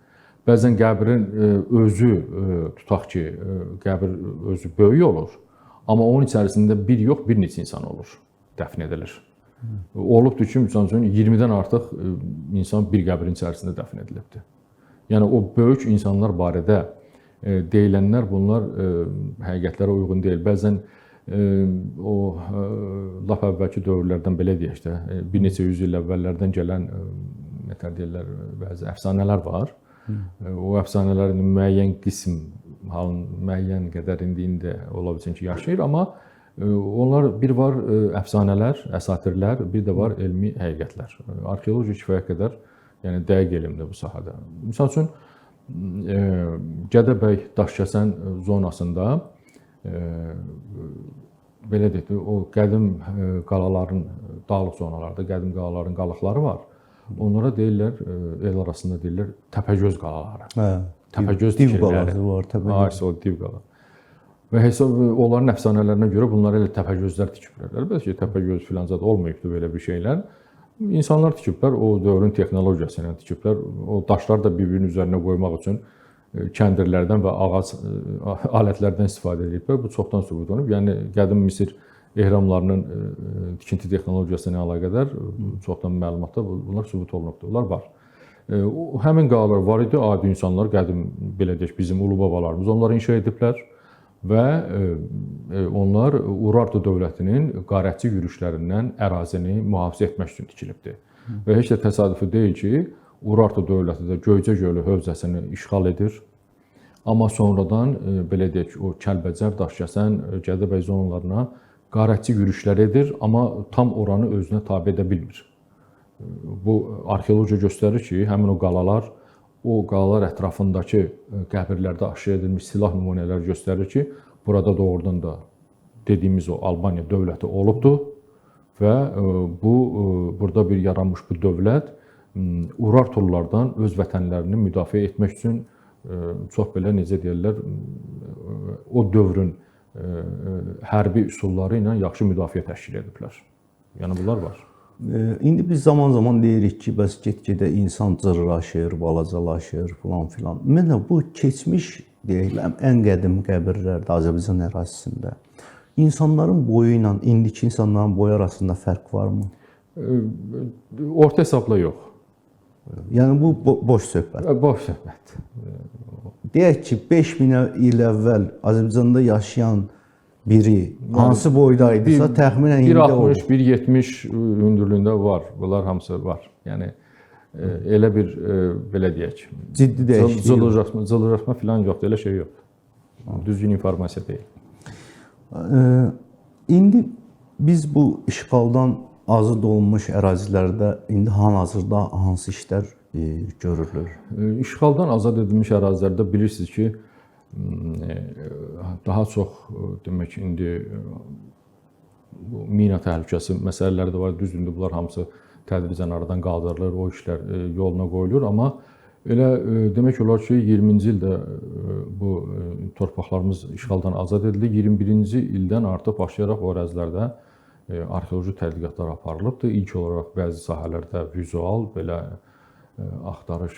S1: Bəzən qəbrin özü, tutaq ki, qəbir özü böyük olur, amma onun içərisində bir yox, bir neçə insan olur, dəfn edilir. Olubdur ki, məsəl üçün 20-dən artıq insan bir qəbrin içərisində dəfn edilibdir. Yəni o böyük insanlar barədə deyilənlər bunlar həqiqətlərə uyğun deyil. Bəzən o lap əvvəlki dövrlərdən belə deyək də, bir neçə yüz il əvvəllərdən gələn nətər deyirlər, bəzi əfsanələr var. O əfsanələrin müəyyən qism, müəyyən qədər indi ola bilsin ki, yaşayır, amma onlar bir var əfsanələr, əsatirlər, bir də var elmi həqiqətlər. Arxeoloji kifayət qədər, yəni dəqiq elmdir bu sahədə. Məsəl üçün Gədəbəy Daşkəsən zonasında belə deyək, o qədim qalaların dağlıq zonalarda qədim qalaların qalıqları var. Onlara deyirlər, el arasında deyirlər Təpəgöz qalaları. Hə. Təpəgöz
S2: div qalası var, Təpəgöz.
S1: O div qala. Və hesab onların əfsanələrinə görə bunlar elə Təpəgözlər tikiblər. Əlbəttə ki, Təpəgöz filanzad olmayıbdı belə bir şeylər. İnsanlar tikiblər, o dövrün texnologiyası ilə tikiblər. O daşlar da bir-birinin üzərinə qoymaq üçün kəndirlərdən və ağac alətlərdən istifadə ediblər. Bu çoxdan sübut olunub. Yəni qədim Misir ehramlarının tikinti texnologiyası ilə əlaqədar çoxdan məlumatlar bunlar sübut olunubdur. Bunlar var. Həmin qalalar var idi, adi insanlar, qədim belə deyək, bizim ulu babalarımız onları inşa ediblər və onlar Urartu dövlətinin qarətçi yürüşlərindən ərazini mühafizə etmək üçün tikilibdir. Və heç də təsadüfi deyil ki, Urartu dövləti də Göycə gölü hövzəsini işğal edir. Amma sonradan belə deyək, o Kəlbəcər, Daşkəsən, Gədəbəy zonalarına qarətçi yürüşlər edir, amma tam oranı özünə tabe edə bilmir. Bu arxeologiya göstərir ki, həmin o qalalar ətrafındakı qəbirlərdə aşkar edilmiş silah nümunələri göstərir ki, burada doğrudan da dediyimiz o Albaniya dövləti olubdur və burada bir yaranmış bu dövlət Urartulardan öz vətənlərini müdafiə etmək üçün çox belə necə deyirlər, o dövrün hərbi üsulları ilə yaxşı müdafiə təşkil ediblər. Yəni bunlar var.
S2: İndi biz zaman-zaman deyirik ki, bəs get-gedə insan cırlaşır, balacalaşır falan filan. Ümumiyyətlə bu keçmiş deyiləm ən qədim qəbirlərdə Azərbaycan ərazisində insanların boyu ilə indiki insanların boyu arasında fərq varmı?
S1: Orta hesabla yox.
S2: Yəni bu boş söhbət.
S1: Boş söhbət.
S2: Deyək ki, 5000 il əvvəl Azərbaycanda yaşayan biri hansı boyda idisə təxminən indi olur.
S1: 1.60, 1.70 hündürlüyündə var. Bunlar hamısı var. Yəni elə bir belə deyək.
S2: Ciddi dəyişiklik.
S1: Cılızlaşma falan yoxdur, elə şey yoxdur. Düzgün informasiya deyil.
S2: İndi biz bu işğaldan azad olunmuş ərazilərdə indi hal-hazırda hansı işlər görülür?
S1: İşğaldan azad edilmiş ərazilərdə bilirsiniz ki, daha çox demək indi bu mina təhlükəsi məsələləri də var. Düzdür, bunlar hamısı tədricən aradan qaldırılır, o işlər yoluna qoyulur, amma elə demək olar ki, 20-ci ildə bu torpaqlarımız işğaldan azad edildi. 21-ci ildən artıq başlayaraq o ərazilərdə arxeoloji tədqiqatlar aparılıbdır. İlk olaraq bəzi sahələrdə vizual belə axtarış,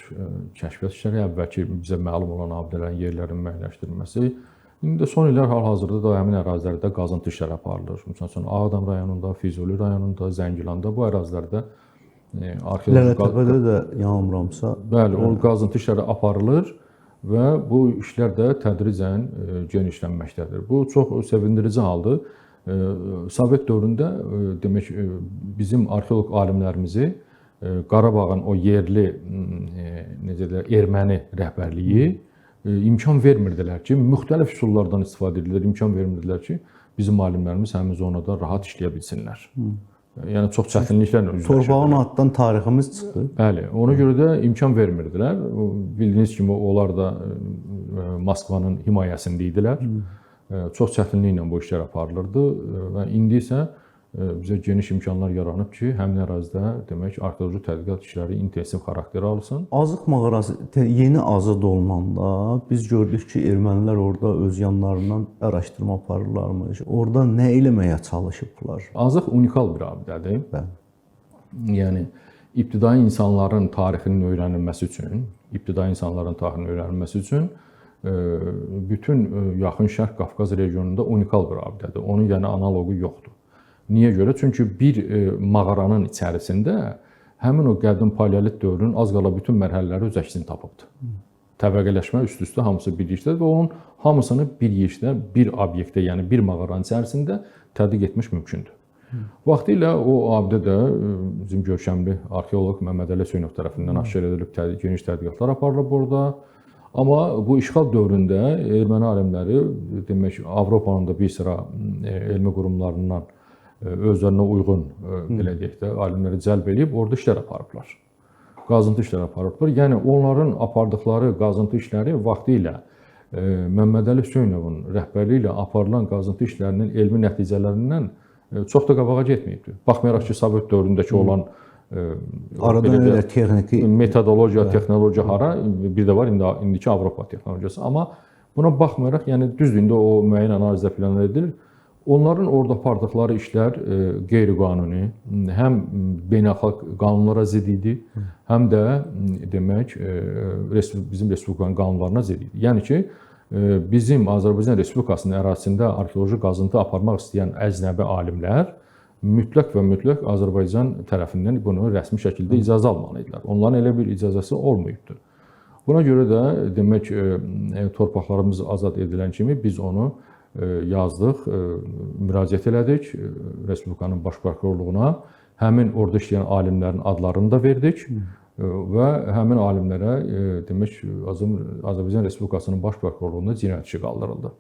S1: kəşfiyyat işləri, əvvəlki bizə məlum olan abidələrin yerlərinin müəyyənləşdirilməsi. İndi də son illər hal-hazırda da həmin ərazilərdə qazıntı işləri aparılır. Məsələn, Ağdam rayonunda, Füzuli rayonunda, Zəngilanda bu ərazilərdə arxeoloji
S2: Lələtəpədə də yanılmıramsa,
S1: bəli, o qazıntı işləri aparılır və bu işlər də tədricən genişlənməkdədir. Bu çox sevindirici haldır. Sovet dövründə demək bizim arxeoloq alimlərimizi Qarabağın o yerli necə deyirlər, erməni rəhbərliyi imkan vermirdilər ki, müxtəlif üsullardan istifadə edirlər, imkan vermirdilər ki, bizim alimlərimiz həmin zonada rahat işləyə bilsinlər. Yəni çox çətinliklərlə üzləşirdilər.
S2: Torpağın addan tariximiz çıxır.
S1: Bəli, ona görə də imkan vermirdilər. Bildiyiniz kimi onlar da Moskvanın himayəsində idilər. Çox çətinliklə bu işlər aparılırdı və indi isə bizə geniş imkanlar yaranıb ki, həmin ərazidə demək arxeoloji tədqiqat işləri intensiv xarakter alsın.
S2: Azıq mağarası yeni azad olunanda biz gördük ki, ermənilər orada öz yanlarından araşdırma aparırlarmış. Orada nə eləməyə çalışıblar?
S1: Azıq unikal bir abidədir.
S2: Bəli.
S1: Yəni ibtidai insanların tarixinin öyrənilməsi üçün, bütün Yaxın Şərq Qafqaz regionunda unikal bir abidədir. Onun yəni analoqu yoxdur. Niyə görə? Çünki bir mağaranın içərisində həmin o qədim paleolit dövrünün az qala bütün mərhələləri öz əksini tapıbdır. Təbəqələşmə üst-üstə hamısı bir yerdədir və onun hamısını bir yerdə, bir obyektdə, yəni bir mağaranın içərisində tədqiq etmək mümkündür. Vaxtilə o abidə də bizim görkəmli arxeoloq Məmməd Əli Hüseynov tərəfindən aşkar edilib, geniş tədqiqatlar aparılıb orada. Amma bu işğal dövründə erməni alimləri demək Avropanın da bir sıra elmi qurumlarından özlərinə uyğun belə deyək də alimləri cəlb edib orada işlər aparıblar. Qazıntı işləri aparıblar. Yəni onların apardıqları qazıntı işləri vaxtilə Məmməd Əli Hüseynovun rəhbərliyi ilə aparılan qazıntı işlərinin elmi nəticələrindən çox da qabağa getməyibdir. Baxmayaraq ki, Sovet dövründəki olan
S2: aradan elə texniki
S1: metodologiya, texnologiya hara bir də var indiki Avropa texnologiyası. Amma buna baxmayaraq, yəni düzdür, indi o müəyyən analizdə falan edilir. Onların orada apardıqları işlər qeyri-qanuni, həm beynəlxalq qanunlara zidd idi, həm də demək bizim respublikanın qanunlarına zidd idi. Yəni ki, bizim Azərbaycan Respublikasının ərazisində arxeoloji qazıntı aparmaq istəyən əcnəbi alimlər mütləq və mütləq Azərbaycan tərəfindən bunu rəsmi şəkildə icazə almalı idilər. Onların elə bir icazəsi olmayıbdır. Buna görə də demək torpaqlarımız azad edilən kimi biz onu yazdıq, müraciət elədik Respublikanın Baş Prokurorluğuna. Həmin orada işləyən alimlərin adlarını da verdik və həmin alimlərə demək Azərbaycan Respublikasının Baş Prokurorluğunda cinayət işi qaldırıldı.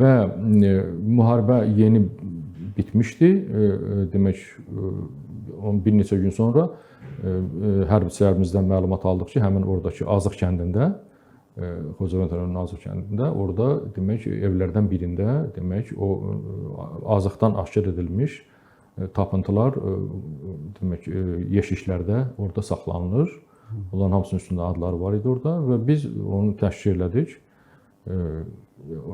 S1: Və müharibə yeni bitmişdi. Demək bir neçə gün sonra hərbiçilərimizdən məlumat aldıq ki, həmin oradakı Azıq kəndində Xocavənd rayonunun Azıq kəndində orada demək evlərdən birində demək o azıqdan aşkar edilmiş tapıntılar demək yeşiklərdə orada saxlanılır. Onların hamısının üstündə adları var idi orada və biz onu təşkil elədik.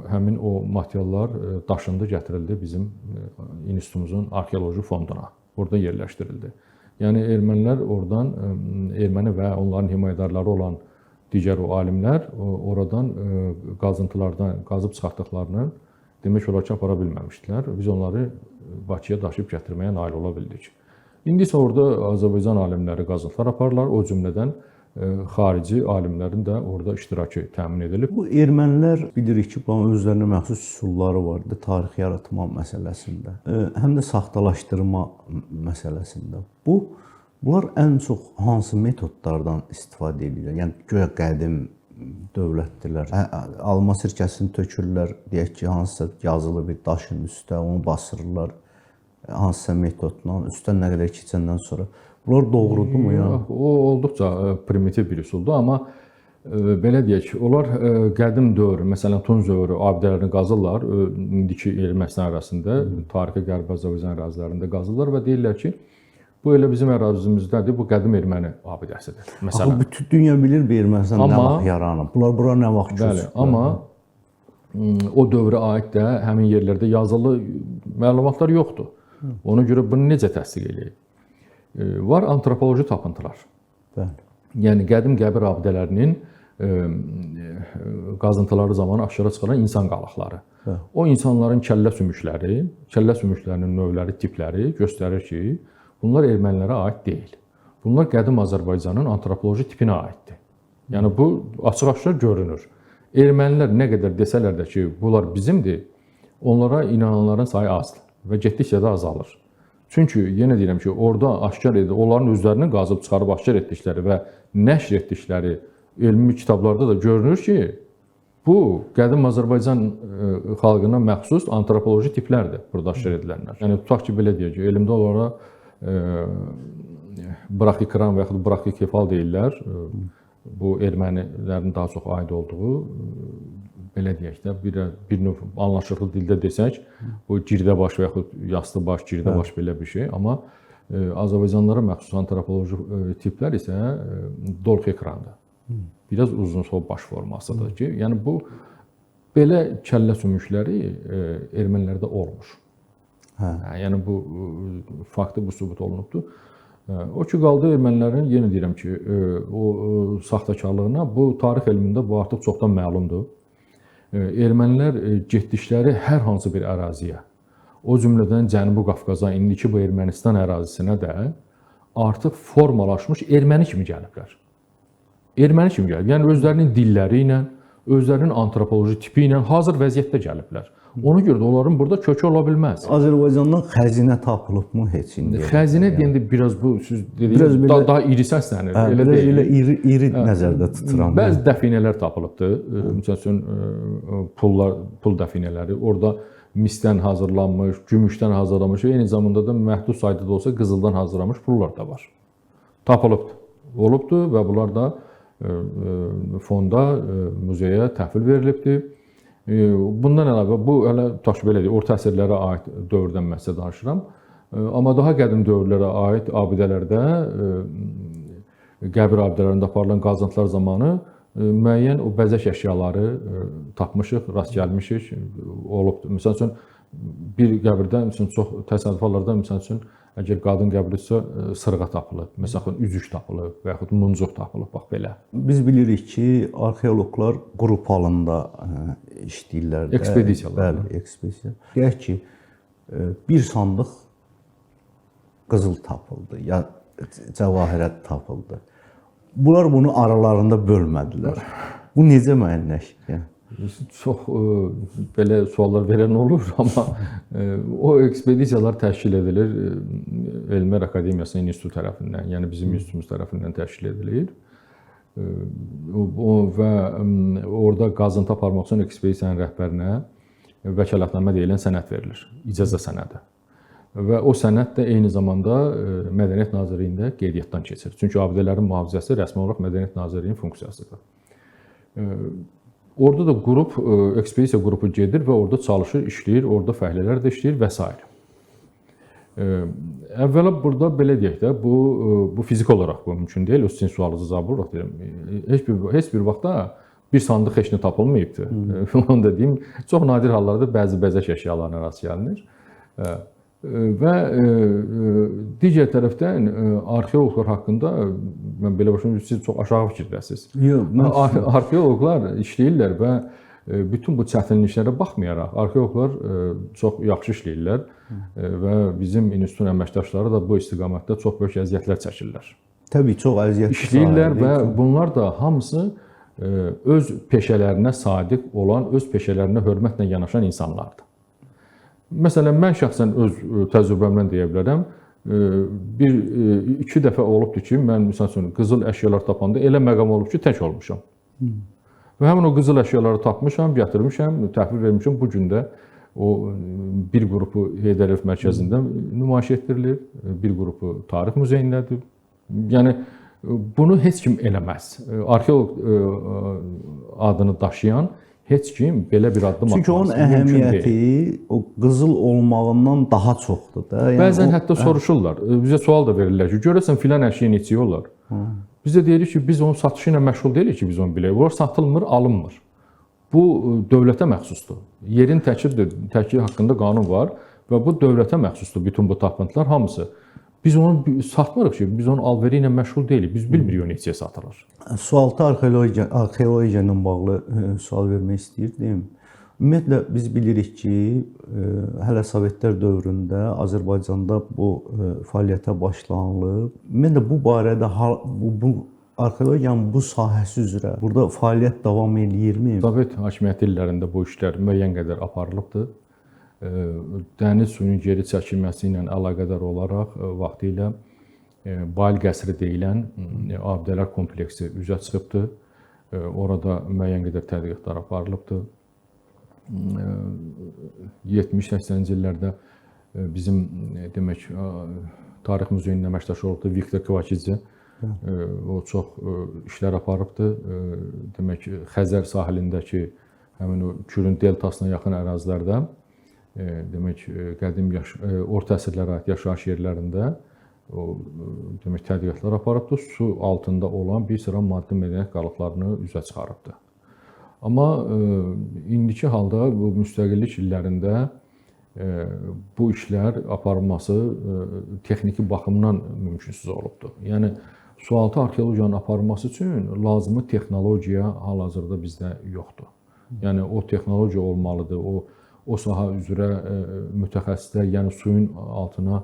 S1: Həmin o materiallar daşındı, gətirildi bizim institutumuzun arxeoloji fonduna. orada yerləşdirildi. Yəni ermənilər oradan, erməni və onların himayədarları olan digər o alimlər oradan qazıntılardan qazıb çıxartdıqlarını demək olar ki, apara bilməmişdilər. Biz onları Bakıya daşıyıb gətirməyə nail ola bildik. İndi isə orada Azərbaycan alimləri qazıntılar aparırlar, o cümlədən xarici alimlərin də orada iştirakı təmin edilib.
S2: Bu ermənilər bilirik ki, bunların özlərinə məxsus üsulları vardı tarix yaratma məsələsində, həm də saxtalaşdırma məsələsində. Bunlar ən çox hansı metodlardan istifadə edirlər? Yəni göyə qədim dövlətdilər. Alma sirkəsini tökürlər, deyək ki, hansısa yazılı bir daşın üstə onu basırlar, hansısa metodla, üstdən nə qədər keçəndən sonra. Bunlar doğrudurmu ya?
S1: O olduqca primitiv bir üsuldur, amma belə deyək, onlar qədim dövr, məsələn Tunc dövrü abidələrini qazırlar, indiki Ermənistan ərazisində, tarixi Qərbi Azərbaycan ərazilərində qazırlar və deyirlər ki, bu elə bizim ərazimizdədir, bu qədim erməni abidəsidir. Məsələn,
S2: axı bütün dünya bilir bir Ermənistan nə vaxt yaranıb. Bunlar bura nə vaxt köçüblər?
S1: Bəli, amma o dövrə aid də həmin yerlərdə yazılı məlumatlar yoxdur. Ona görə bunu necə təsdiq edək? Var antropoloji tapıntılar.
S2: Bəli.
S1: Yəni qədim qəbir abidələrinin qazıntıları zamanı aşağı çıxaran insan qalıqları.
S2: Bəli.
S1: O insanların kəllə sümüklərinin növləri, tipləri göstərir ki, bunlar ermənilərə aid deyil. Bunlar qədim Azərbaycanın antropoloji tipinə aiddir. Yəni bu açıq-aşkar görünür. Ermənilər nə qədər desələr də ki, bunlar bizimdir, onlara inananların sayı azdır və getdikcə də azalır. Çünki yenə deyirəm ki, orada aşkar edir, onların özlərinin qazıb çıxarıb aşkar etdikləri və nəşr etdikləri elmi kitablarda da görünür ki, bu qədim Azərbaycan xalqına məxsus antropoloji tiplərdir burada aşkar edilənlər. Yəni tutaq ki, belə deyək ki, elmdə onlara brakikran və yaxud brakikefal deyirlər. Bu ermənilərin daha çox aid olduğu, belə deyək də, bir növ anlaşılır dildə desək, bu girdəbaş və yaxud yastıbaş, girdəbaş belə bir şey. Amma Azərbaycanlılara məxsus antropoloji tiplər isə dolx ekrandır. Biraz uzun sol baş formasıdır ki, yəni bu belə kəllə sümükləri ermənilərdə olmur. Yəni bu faktı, bu sübut olunubdur. O ki, qaldı ermənilərin, yenə deyirəm ki, o saxtakarlığına, bu tarix elmində bu artıq çoxdan məlumdur. Ermənilər getdikləri hər hansı bir əraziyə, o cümlədən Cənubi Qafqaza, indiki bu Ermənistan ərazisinə də artıq formalaşmış erməni kimi gəliblər. Erməni kimi gəlib, yəni özlərinin dilləri ilə, özlərinin antropoloji tipi ilə hazır vəziyyətdə gəliblər. Ona görə də onların burada kökü ola bilməz.
S2: Azərbaycandan xəzinə tapılıbmı heç indi?
S1: Xəzinə deyəndə biraz bu siz dediyiniz daha iri səslənir.
S2: Elə deyil. Elə iri nəzərdə tuturam.
S1: Bəzi dəfinələr tapılıbdır. Məsəl üçün pul dəfinələri. Orada misdən hazırlanmış, gümüşdən hazırlanmış, eyni zamanda da məhdud sayda da olsa qızıldan hazırlanmış pullar da var. Tapılıbdır. Olubdur və bunlar da fonda, muzeyə təhvil verilibdir. Bundan əlavə, bu hələ tutaq ki, belə deyək, orta əsrlərə aid dövrdən məhsə danışıram. Amma daha qədim dövrlərə aid abidələrdə, qəbir abidələrində aparılan qazıntılar zamanı müəyyən o bəzək əşyaları tapmışıq, rast gəlmişik, olubdur. Məsəl üçün, bir qəbirdə, çox təsadüf hallarda, məsəl üçün, əgər qadın qəbirdirsə, sırğa tapılıb, məsələn, üzük tapılıb və yaxud muncuq tapılıb, bax belə.
S2: Biz bilirik ki, arxeoloqlar qrup halında işləyirlər.
S1: Ekspedisiyalar.
S2: Bəli, ekspedisiya. Deyək ki, bir sandıq qızıl tapıldı, ya cəvahirət tapıldı. Bunlar bunu aralarında bölmədilər. Bu necə müəyyənləşir?
S1: Çox belə suallar verən olur, amma o ekspedisiyalar təşkil edilir Elmlər Akademiyasının institutu tərəfindən, yəni bizim institutumuz tərəfindən təşkil edilir. Və orada qazıntı aparmaq üçün ekspedisiyanın rəhbərinə vəkalatnamə deyilən sənəd verilir, icazə sənədi. Və o sənəd də eyni zamanda Mədəniyyət Nazirliyində qeydiyyatdan keçir. Çünki abidələrin mühafizəsi rəsmi olaraq Mədəniyyət Nazirliyinin funksiyasıdır. Orada da qrup, ekspedisiya qrupu gedir və orada çalışır, işləyir, orada fəhlələr də işləyir və s. Əvvəla burada belə deyək də, bu fiziki olaraq bu mümkün deyil, o sizin sualınızı cavab olaraq deyirəm. Heç bir vaxtda bir sandıq heç nə tapılmayıbdır. Onu da deyim, çox nadir hallarda bəzi bəzək əşyalarına rast gəlinir. Və digər tərəfdən arxeoloqlar haqqında mən belə başa siz çox aşağı fikirdəsiniz.
S2: Yox,
S1: Arxeoloqlar işləyirlər və bütün bu çətinliklərə baxmayaraq arxeoloqlar çox yaxşı işləyirlər və bizim institutun əməkdaşları da bu istiqamətdə çox böyük əziyyətlər çəkirlər.
S2: təbii çox əziyyətli
S1: İşləyirlər və bunlar da hamısı öz peşələrinə sadiq olan, öz peşələrinə hörmətlə yanaşan insanlardır. Məsələn, mən şəxsən öz təcrübəmdən deyə bilərəm. İki dəfə olubdur ki, mən məsəl üçün qızıl əşyalar tapanda elə məqam olub ki, tək olmuşam. Və həmin o qızıl əşyaları tapmışam, gətirmişəm, təhvil vermişəm. Bu gün də o bir qrupu Heydər Əliyev mərkəzində nümayiş etdirilir, bir qrupu Tarix muzeyindədir. Yəni bunu heç kim eləməz. Arxeoloq adını daşıyan heç kim belə bir addım atmaz.
S2: Çünki onun əhəmiyyəti o qızıl olmağından daha çoxdur da.
S1: Yəni bəzən hətta soruşurlar, bizə sual da verirlər ki, görəsən filan əşya neçə olar? Biz də deyirik ki, biz onun satışı ilə məşğul deyilik ki, biz onu bilək. Onlar satılmır, alınmır. Bu dövlətə məxsusdur. Yerin təki haqqında qanun var və bu dövlətə məxsusdur bütün bu tapıntılar hamısı. Biz onu satmırıq ki, biz onun alveri ilə məşğul deyilik. Biz bilmirik o neçəyə satılır.
S2: Sualtı arxeologiya ilə bağlı sual vermək istəyirdim. Ümumiyyətlə biz bilirik ki, hələ Sovetlər dövründə Azərbaycanda bu fəaliyyətə başlanılıb. Ümumiyyətlə bu barədə bu arxeologiyanın bu sahəsi üzrə burada fəaliyyət davam eləyirmi?
S1: Sovet hakimiyyəti illərində bu işlər müəyyən qədər aparılıbdır. Dəniz suyunun geri çəkilməsi ilə əlaqədar olaraq vaxtilə Bayıl qəsri deyilən abidələr kompleksi üzə çıxıbdır. Orada müəyyən qədər tədqiqatlar aparılıbdır. 70-80-ci illərdə bizim demək Tarix muzeyinin əməkdaşı oldu Viktor Kvaçidze. O çox işlər aparıbdır. Demək Xəzər sahilindəki həmin o Kürün deltasına yaxın ərazilərdə demək qədim orta əsrlərə aid yaşayış yerlərində o demək tədqiqatlar aparıbdır. Su altında olan bir sıra maddi mədəniyyət qalıqlarını üzə çıxarıbdır. Amma indiki halda bu müstəqillik illərində bu işlər aparılması texniki baxımdan mümkünsüz olubdur. Yəni sualtı arxeologiyanın aparılması üçün lazımi texnologiya hal-hazırda bizdə yoxdur. Yəni o texnologiya olmalıdır. O sahə üzrə mütəxəssislər, yəni suyun altına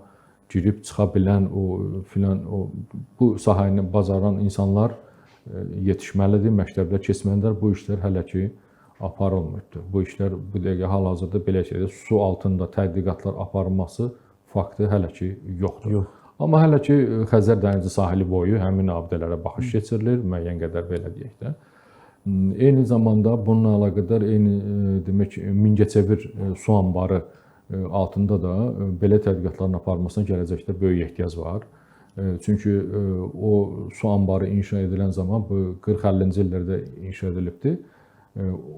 S1: girib çıxa bilən bu sahəni bacaran insanlar yetişməlidir, məktəblər keçməlidir. Bu işlər hələ ki aparılmırdı. Bu işlər bu dəqiqə hal-hazırda belə şeydir. Su altında tədqiqatlar aparılması faktı hələ ki yoxdur. Amma hələ ki Xəzər dənizi sahili boyu həmin abidələrə baxış keçirilir, müəyyən qədər belə deyək də. Eyni zamanda bununla əlaqədar demək Mingəçevir su anbarı altında da belə tədqiqatların aparılmasına gələcəkdə böyük ehtiyac var. Çünki o su anbarı inşa edilən zaman bu 40-50-ci illərdə inşa edilibdir.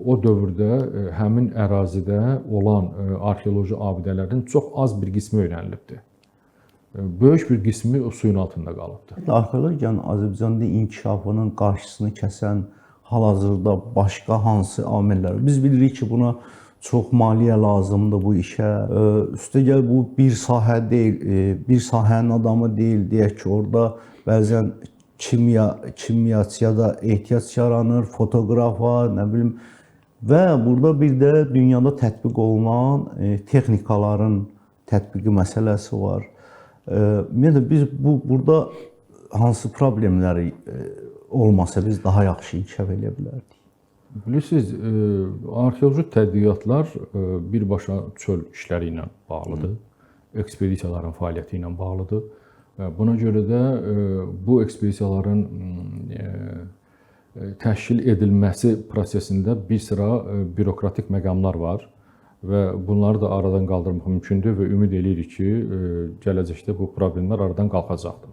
S1: O dövrdə həmin ərazidə olan arxeoloji abidələrin çox az bir qismi öyrənilibdir. Böyük bir qismi o suyun altında qalıbdır.
S2: Arxeologiyanın Azərbaycanda inkişafının qarşısını kəsən hal-hazırda başqa hansı amillər? Biz bilirik ki, buna çox maliyyə lazımdır bu işə. Üstəgəl bu bir sahə deyil, bir sahənin adamı deyil. Deyək ki, orada bəzən kimyaçıya da ehtiyac yaranır, fotoqrafa, nə bilim. Və burada bir də dünyada tətbiq olunan texnikaların tətbiqi məsələsi var. Ümumiyyətlə biz burada hansı problemləri olmasa biz daha yaxşı inkişaf edə bilərdik?
S1: Bilirsiniz, arxeoloji tədqiqatlar birbaşa çöl işləri ilə bağlıdır, ekspedisiyaların fəaliyyəti ilə bağlıdır. Buna görə də bu ekspedisiyaların təşkil edilməsi prosesində bir sıra bürokratik məqamlar var və bunları da aradan qaldırmaq mümkündür və ümid edirik ki, gələcəkdə bu problemlər aradan qalxacaqdır.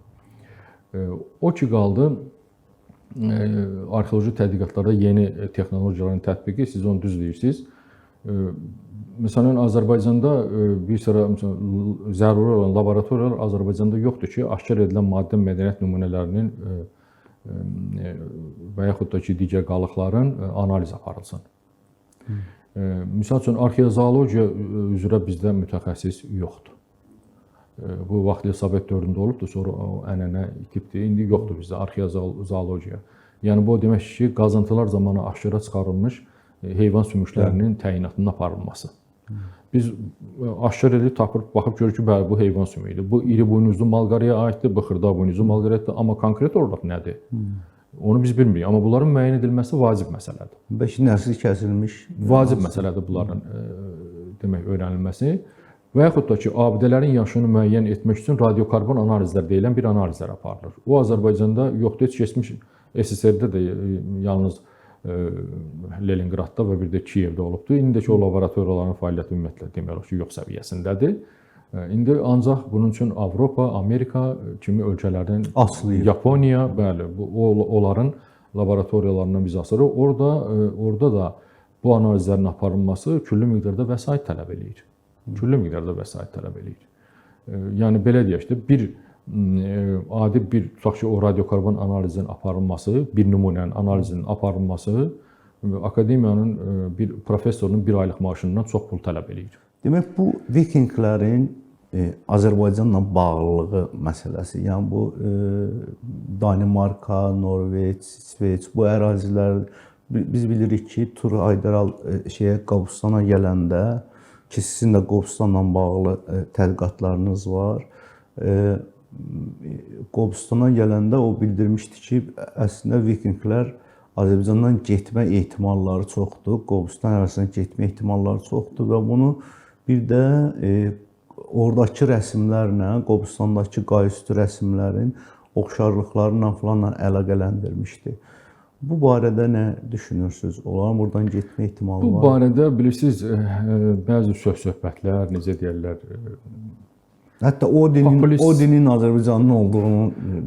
S1: O ki qaldı, arxeoloji tədqiqatlarda yeni texnologiyaların tətbiqi, siz onu düz deyirsiniz. Məsələn, Azərbaycanda bir sıra zəruri olan laboratoriyalar Azərbaycanda yoxdur ki, aşkar edilən maddi mədəniyyət nümunələrinin və yaxud da ki, digər qalıqların analiz aparılsın. Misal üçün, arxeozoologiya üzrə bizdə mütəxəssis yoxdur. Bu vaxtlı Sovet dövründə olubdu, sonra o ənənə itibdir. İndi yoxdur bizdə arxeozoologiya. Yəni bu o demək ki, qazıntılar zamanı aşkara çıxarılmış heyvan sümüklərinin təyinatının aparılması. Biz aşkar edib tapıb baxıb görürük ki, bəli bu heyvan sümüyüdür. Bu iri buynuzlu malqaraya aiddir, bu xırda buynuzlu malqaraya aiddir, amma konkret olaraq nədir? Onu biz bilmirik, amma bunların müəyyən edilməsi vacib məsələdir.
S2: Bəlkə nəsil kəsilmiş.
S1: Vacib məsələdir bunların demək öyrənilməsi. Və yaxud da ki, abidələrin yaşını müəyyən etmək üçün radiokarbon analizlər deyilən bir analizlər aparılır. O Azərbaycanda yoxdur, heç keçmiş SSR-də də yalnız Leningradda və bir də Kiyevdə olubdu. İndiki o laboratoriyaların fəaliyyəti ümumiyyətlə demək olar ki, yox səviyyəsindədir. İndi ancaq bunun üçün Avropa, Amerika kimi ölkələrin Yaponiya, bəli, onların laboratoriyalarından biz asırıq. Orada da bu analizlərin aparılması küllü miqdarda vəsait tələb eləyir. Küllü miqdarda vəsait tələb eləyir. Yəni belə deyək də, adi bir tutaq ki, o radiokarbon analizinin aparılması, bir nümunənin analizinin aparılması akademiyanın bir professorunun bir aylıq maaşından çox pul tələb eləyir.
S2: Demək bu Vikinglərin Azərbaycanla bağlılığı məsələsi, yəni bu Danimarka, Norveç, İsveç bu ərazilər biz bilirik ki, Tur Aydaral Qobustana gələndə ki, sizin də Qobustanla bağlı tədqiqatlarınız var. Qobustana gələndə o bildirmişdi ki, əslində Vikinglər Azərbaycandan getmə ehtimalları çoxdur, Qobustan ərazisinə getmə ehtimalları çoxdur və bunu bir də oradakı rəsmlərlə, Qobustandakı qayüstü rəsmlərin oxşarlıqlarla falanla əlaqələndirmişdi. Bu barədə nə düşünürsünüz? Onların buradan getmə ehtimalı var?
S1: Bu barədə bilirsiniz, bəzi söhbətlər, necə deyirlər,
S2: hətta o dinin Azərbaycanın olduğunu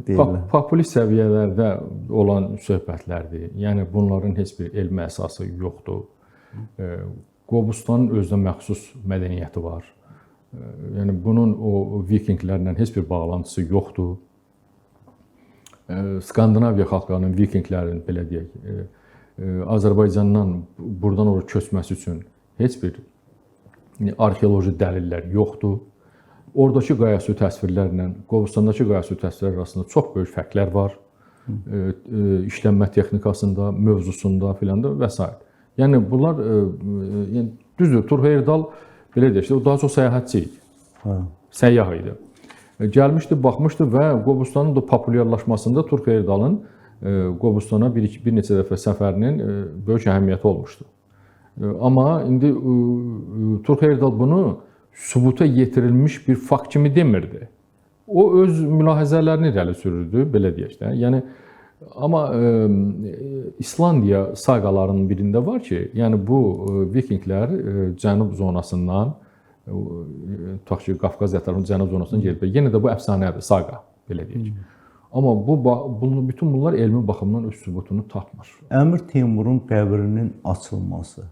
S2: deyirlər.
S1: Populist səviyyələrdə olan söhbətlərdir. Yəni bunların heç bir elmi əsası yoxdur. Qobustanın özünə məxsus mədəniyyəti var. Yəni bunun o Vikinglərlə heç bir bağlantısı yoxdur. Skandinaviya xalqlarının, Vikinglərin belə deyək, Azərbaycandan buradan ora köçməsi üçün heç bir arxeoloji dəlillər yoxdur. Oradakı qayasü təsvirlərlə Qobustandakı qayasü təsvirlər arasında çox böyük fərqlər var. İşlənmə texnikasında, mövzusunda filan da və s. Yəni bunlar düzdür, Tur Heyerdal belə deyək, o daha çox səyahətçi idi. Səyyah idi. Gəlmişdi, baxmışdı və Qobustanın da populyarlaşmasında Tur Heyerdalın Qobustana bir neçə dəfə səfərinin böyük əhəmiyyəti olmuşdu. Amma indi Tur Heyerdal bunu sübuta yetirilmiş bir fakt kimi demirdi. O öz mülahizələrini irəli sürürdü, belə deyək də. Yəni amma İslandiya saqalarının birində var ki, yəni bu Vikinglər cənub zonasından, tutaq ki, Qafqaz ətrafının cənub zonasından gedib. Yenə də bu əfsanədir, saqa, belə deyək. Amma bütün bunlar elmi baxımdan öz sübutunu tapmır.
S2: Əmir Teymurun qəbrinin açılması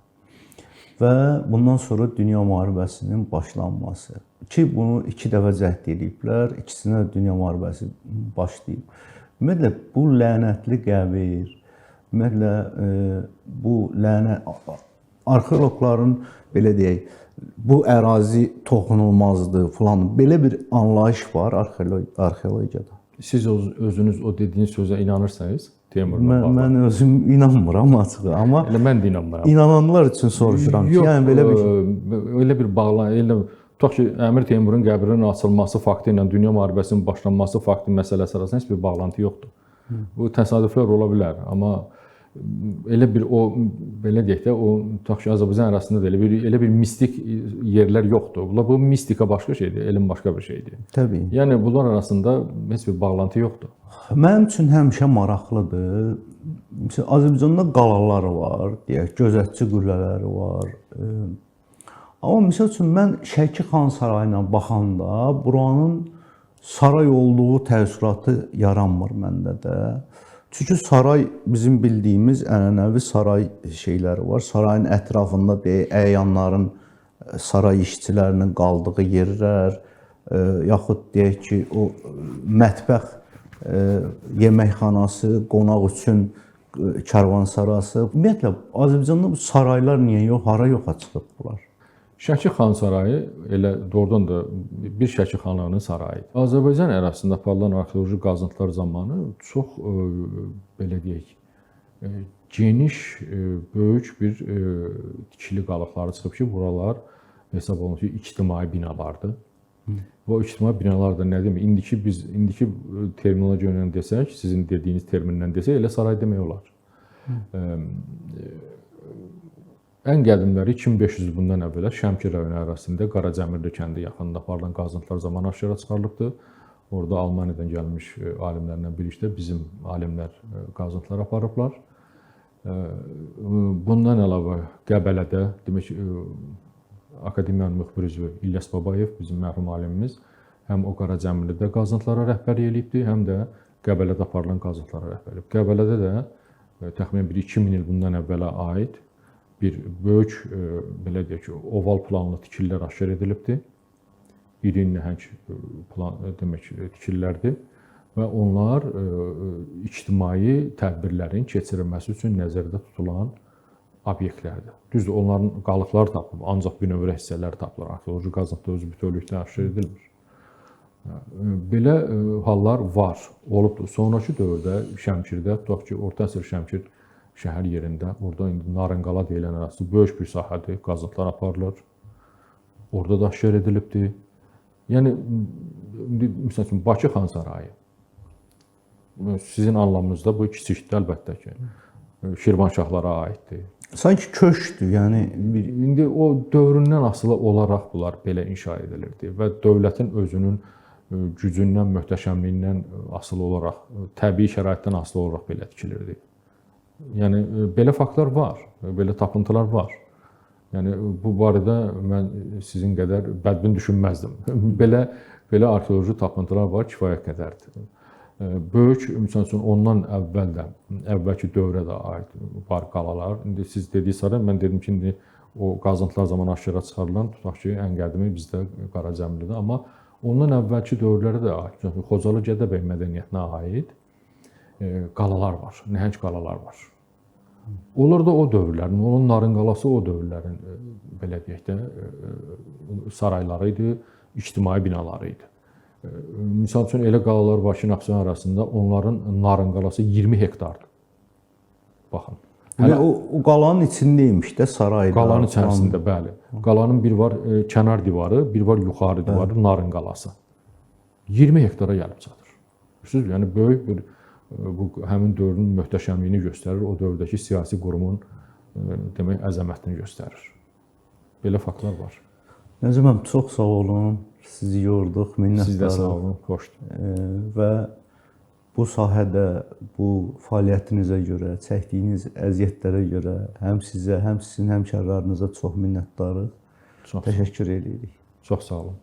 S2: və bundan sonra dünya müharibəsinin başlanması ki, bunu 2 dəfə cəhd ediblər, ikisinə dünya müharibəsi başlayıb. Ümumiyyətlə, bu lənətli qəbir, ümumiyyətlə, bu arxeologların, belə deyək, bu ərazi toxunulmazdır falan, belə bir anlayış var arxeologiyada.
S1: Siz özünüz o dediyiniz sözə inanırsınız?
S2: Mən özüm inanmıram açığı, amma
S1: mən də inanmıram.
S2: İnananlar üçün soruşuram ki, yəni belə bir
S1: elə bir bağlı, tutaq ki, Əmir Teymurun qəbrinin açılması faktı ilə dünya müharibəsinin başlanması faktı məsələsi arasında heç bir bağlantı yoxdur. Bu təsadüflər ola bilər, amma elə bir o belə deyək də, o tutaq ki, Azərbaycan arasında da elə bir mistik yerlər yoxdur. Bu mistika başqa şeydir, elm başqa bir şeydir.
S2: Təbii.
S1: Yəni bunlar arasında heç bir bağlantı yoxdur.
S2: Mənim üçün həmişə maraqlıdır. Məsələn, Azərbaycanda qalalar var, deyək, gözətçi qüllələri var. Amma məsəl üçün mən Şəki xan sarayına baxanda buranın saray olduğu təəssüratı yaranmır məndə də. Çünki saray bizim bildiyimiz ənənəvi saray şeyləri var. Sarayın ətrafında deyək, əyanların, saray işçilərinin qaldığı yerlər, yaxud deyək ki, o mətbəx, yeməkxanası, qonaq üçün karvansarası. Ümumiyyətlə, Azərbaycanda bu saraylar niyə yox, hara yoxa çıxıb bunlar?
S1: Şəki Xan Sarayı elə doğrudan da bir Şəki xanlığının sarayıdır. Azərbaycan ərazisində aparılan arxeoloji qazıntılar zamanı çox belə deyək, geniş, böyük bir tikili qalıqları çıxıb ki, buralar hesab olunur ki, ictimai binalardır. Bu ictimai binalar da nə demək? İndiki terminologiya ilə desək, sizin dediyiniz terminlə desək, elə saray demək olar. Ən qədimləri 2500 il bundan əvvəl Şəmkir rayonu ərazisində Qaracəmirli kəndi yaxınında aparılan qazıntılar zamanı aşkara çıxarılıbdır. Orada Almaniyadan gəlmiş alimlərlə birlikdə bizim alimlər qazıntılar aparıblar. Bundan əlavə Qəbələdə, demək Akademiyanın müxbir üzvü İlyas Babayev, bizim mərhum alimimiz, həm o Qaracəmirlidə qazıntılara rəhbərlik eləyibdi, həm də Qəbələdə aparılan qazıntılara rəhbərlik eləyibdi. Qəbələdə də təxminən 2000 il bundan əvvələ aid bir böyük, belə deyək ki, oval planlı tikililər aşkar edilibdir. İri nəhəng plan, demək, tikililərdir və onlar ictimai tədbirlərin keçirilməsi üçün nəzərdə tutulan obyektlərdir. Düzdür, onların qalıqları tapılıb, ancaq bünövrə hissələri tapılır. Arxeoloji qazıntı özü bütövlükdə aşkar edilmir. Belə hallar var, olubdur. Sonrakı dövrdə Şəmkirdə, tutaq ki, orta əsr Şəmkir şəhər yerində, orada indi Narınqala deyilən ərazisi böyük bir sahədir, qazıntılar aparılır. Orada da aşkar edilibdir. Yəni, məsəl üçün, Bakı Xan Sarayı, sizin anlamınızda bu kiçikdir, əlbəttə ki, Şirvanşahlara aiddir.
S2: Sanki köşkdür, yəni
S1: İndi o dövründən asılı olaraq bunlar belə inşa edilirdi və dövlətin özünün gücündən, möhtəşəmliyindən asılı olaraq, təbii şəraitdən asılı olaraq belə tikilirdi. Yəni, belə faktlar var, belə tapıntılar var. Yəni, bu barədə mən sizin qədər bədbin düşünməzdim. Belə arxeoloji tapıntılar var, kifayət qədərdir. Böyük, məsəl üçün, ondan əvvəl də, əvvəlki dövrə də aid var qalalar. İndi siz dediyiniz sonra mən dedim ki, indi o qazıntılar zamanı aşkara çıxarılan, tutaq ki, ən qədimi bizdə Qaracəmlidir. Amma ondan əvvəlki dövrlərə də aid, Xocalı Gədəbəy mədəniyyətinə aid qalalar var, nəhəng qalalar var. Onlar da o dövrlərin, onun Narınqalası o dövrlərin, belə deyək də, sarayları idi, ictimai binaları idi. Misal üçün, elə qalalar var ki, Naxçıvan arasında onların Narınqalası 20 hektardır. Baxın.
S2: O qalanın içindəymiş də sarayda.
S1: Qalanın içərisində, bəli. Qalanın bir var kənar divarı, bir var yuxarı divarı, Narınqalası. 20 hektara gəlib çatır. Yəni, böyük bir bu həmin dövrün möhtəşəmliyini göstərir, o dövrdəki siyasi qurumun demək əzəmətini göstərir. Belə faktlar var.
S2: Nəcib müəllim, çox sağ olun. Sizi yorduq, minnətdarıq.
S1: Siz də sağ olun, xoşdur.
S2: Və bu sahədə, bu fəaliyyətinizə görə, çəkdiyiniz əziyyətlərə görə həm sizə, həm sizin həmkarlarınıza çox minnətdarıq. Təşəkkür edirik.
S1: Çox sağ olun.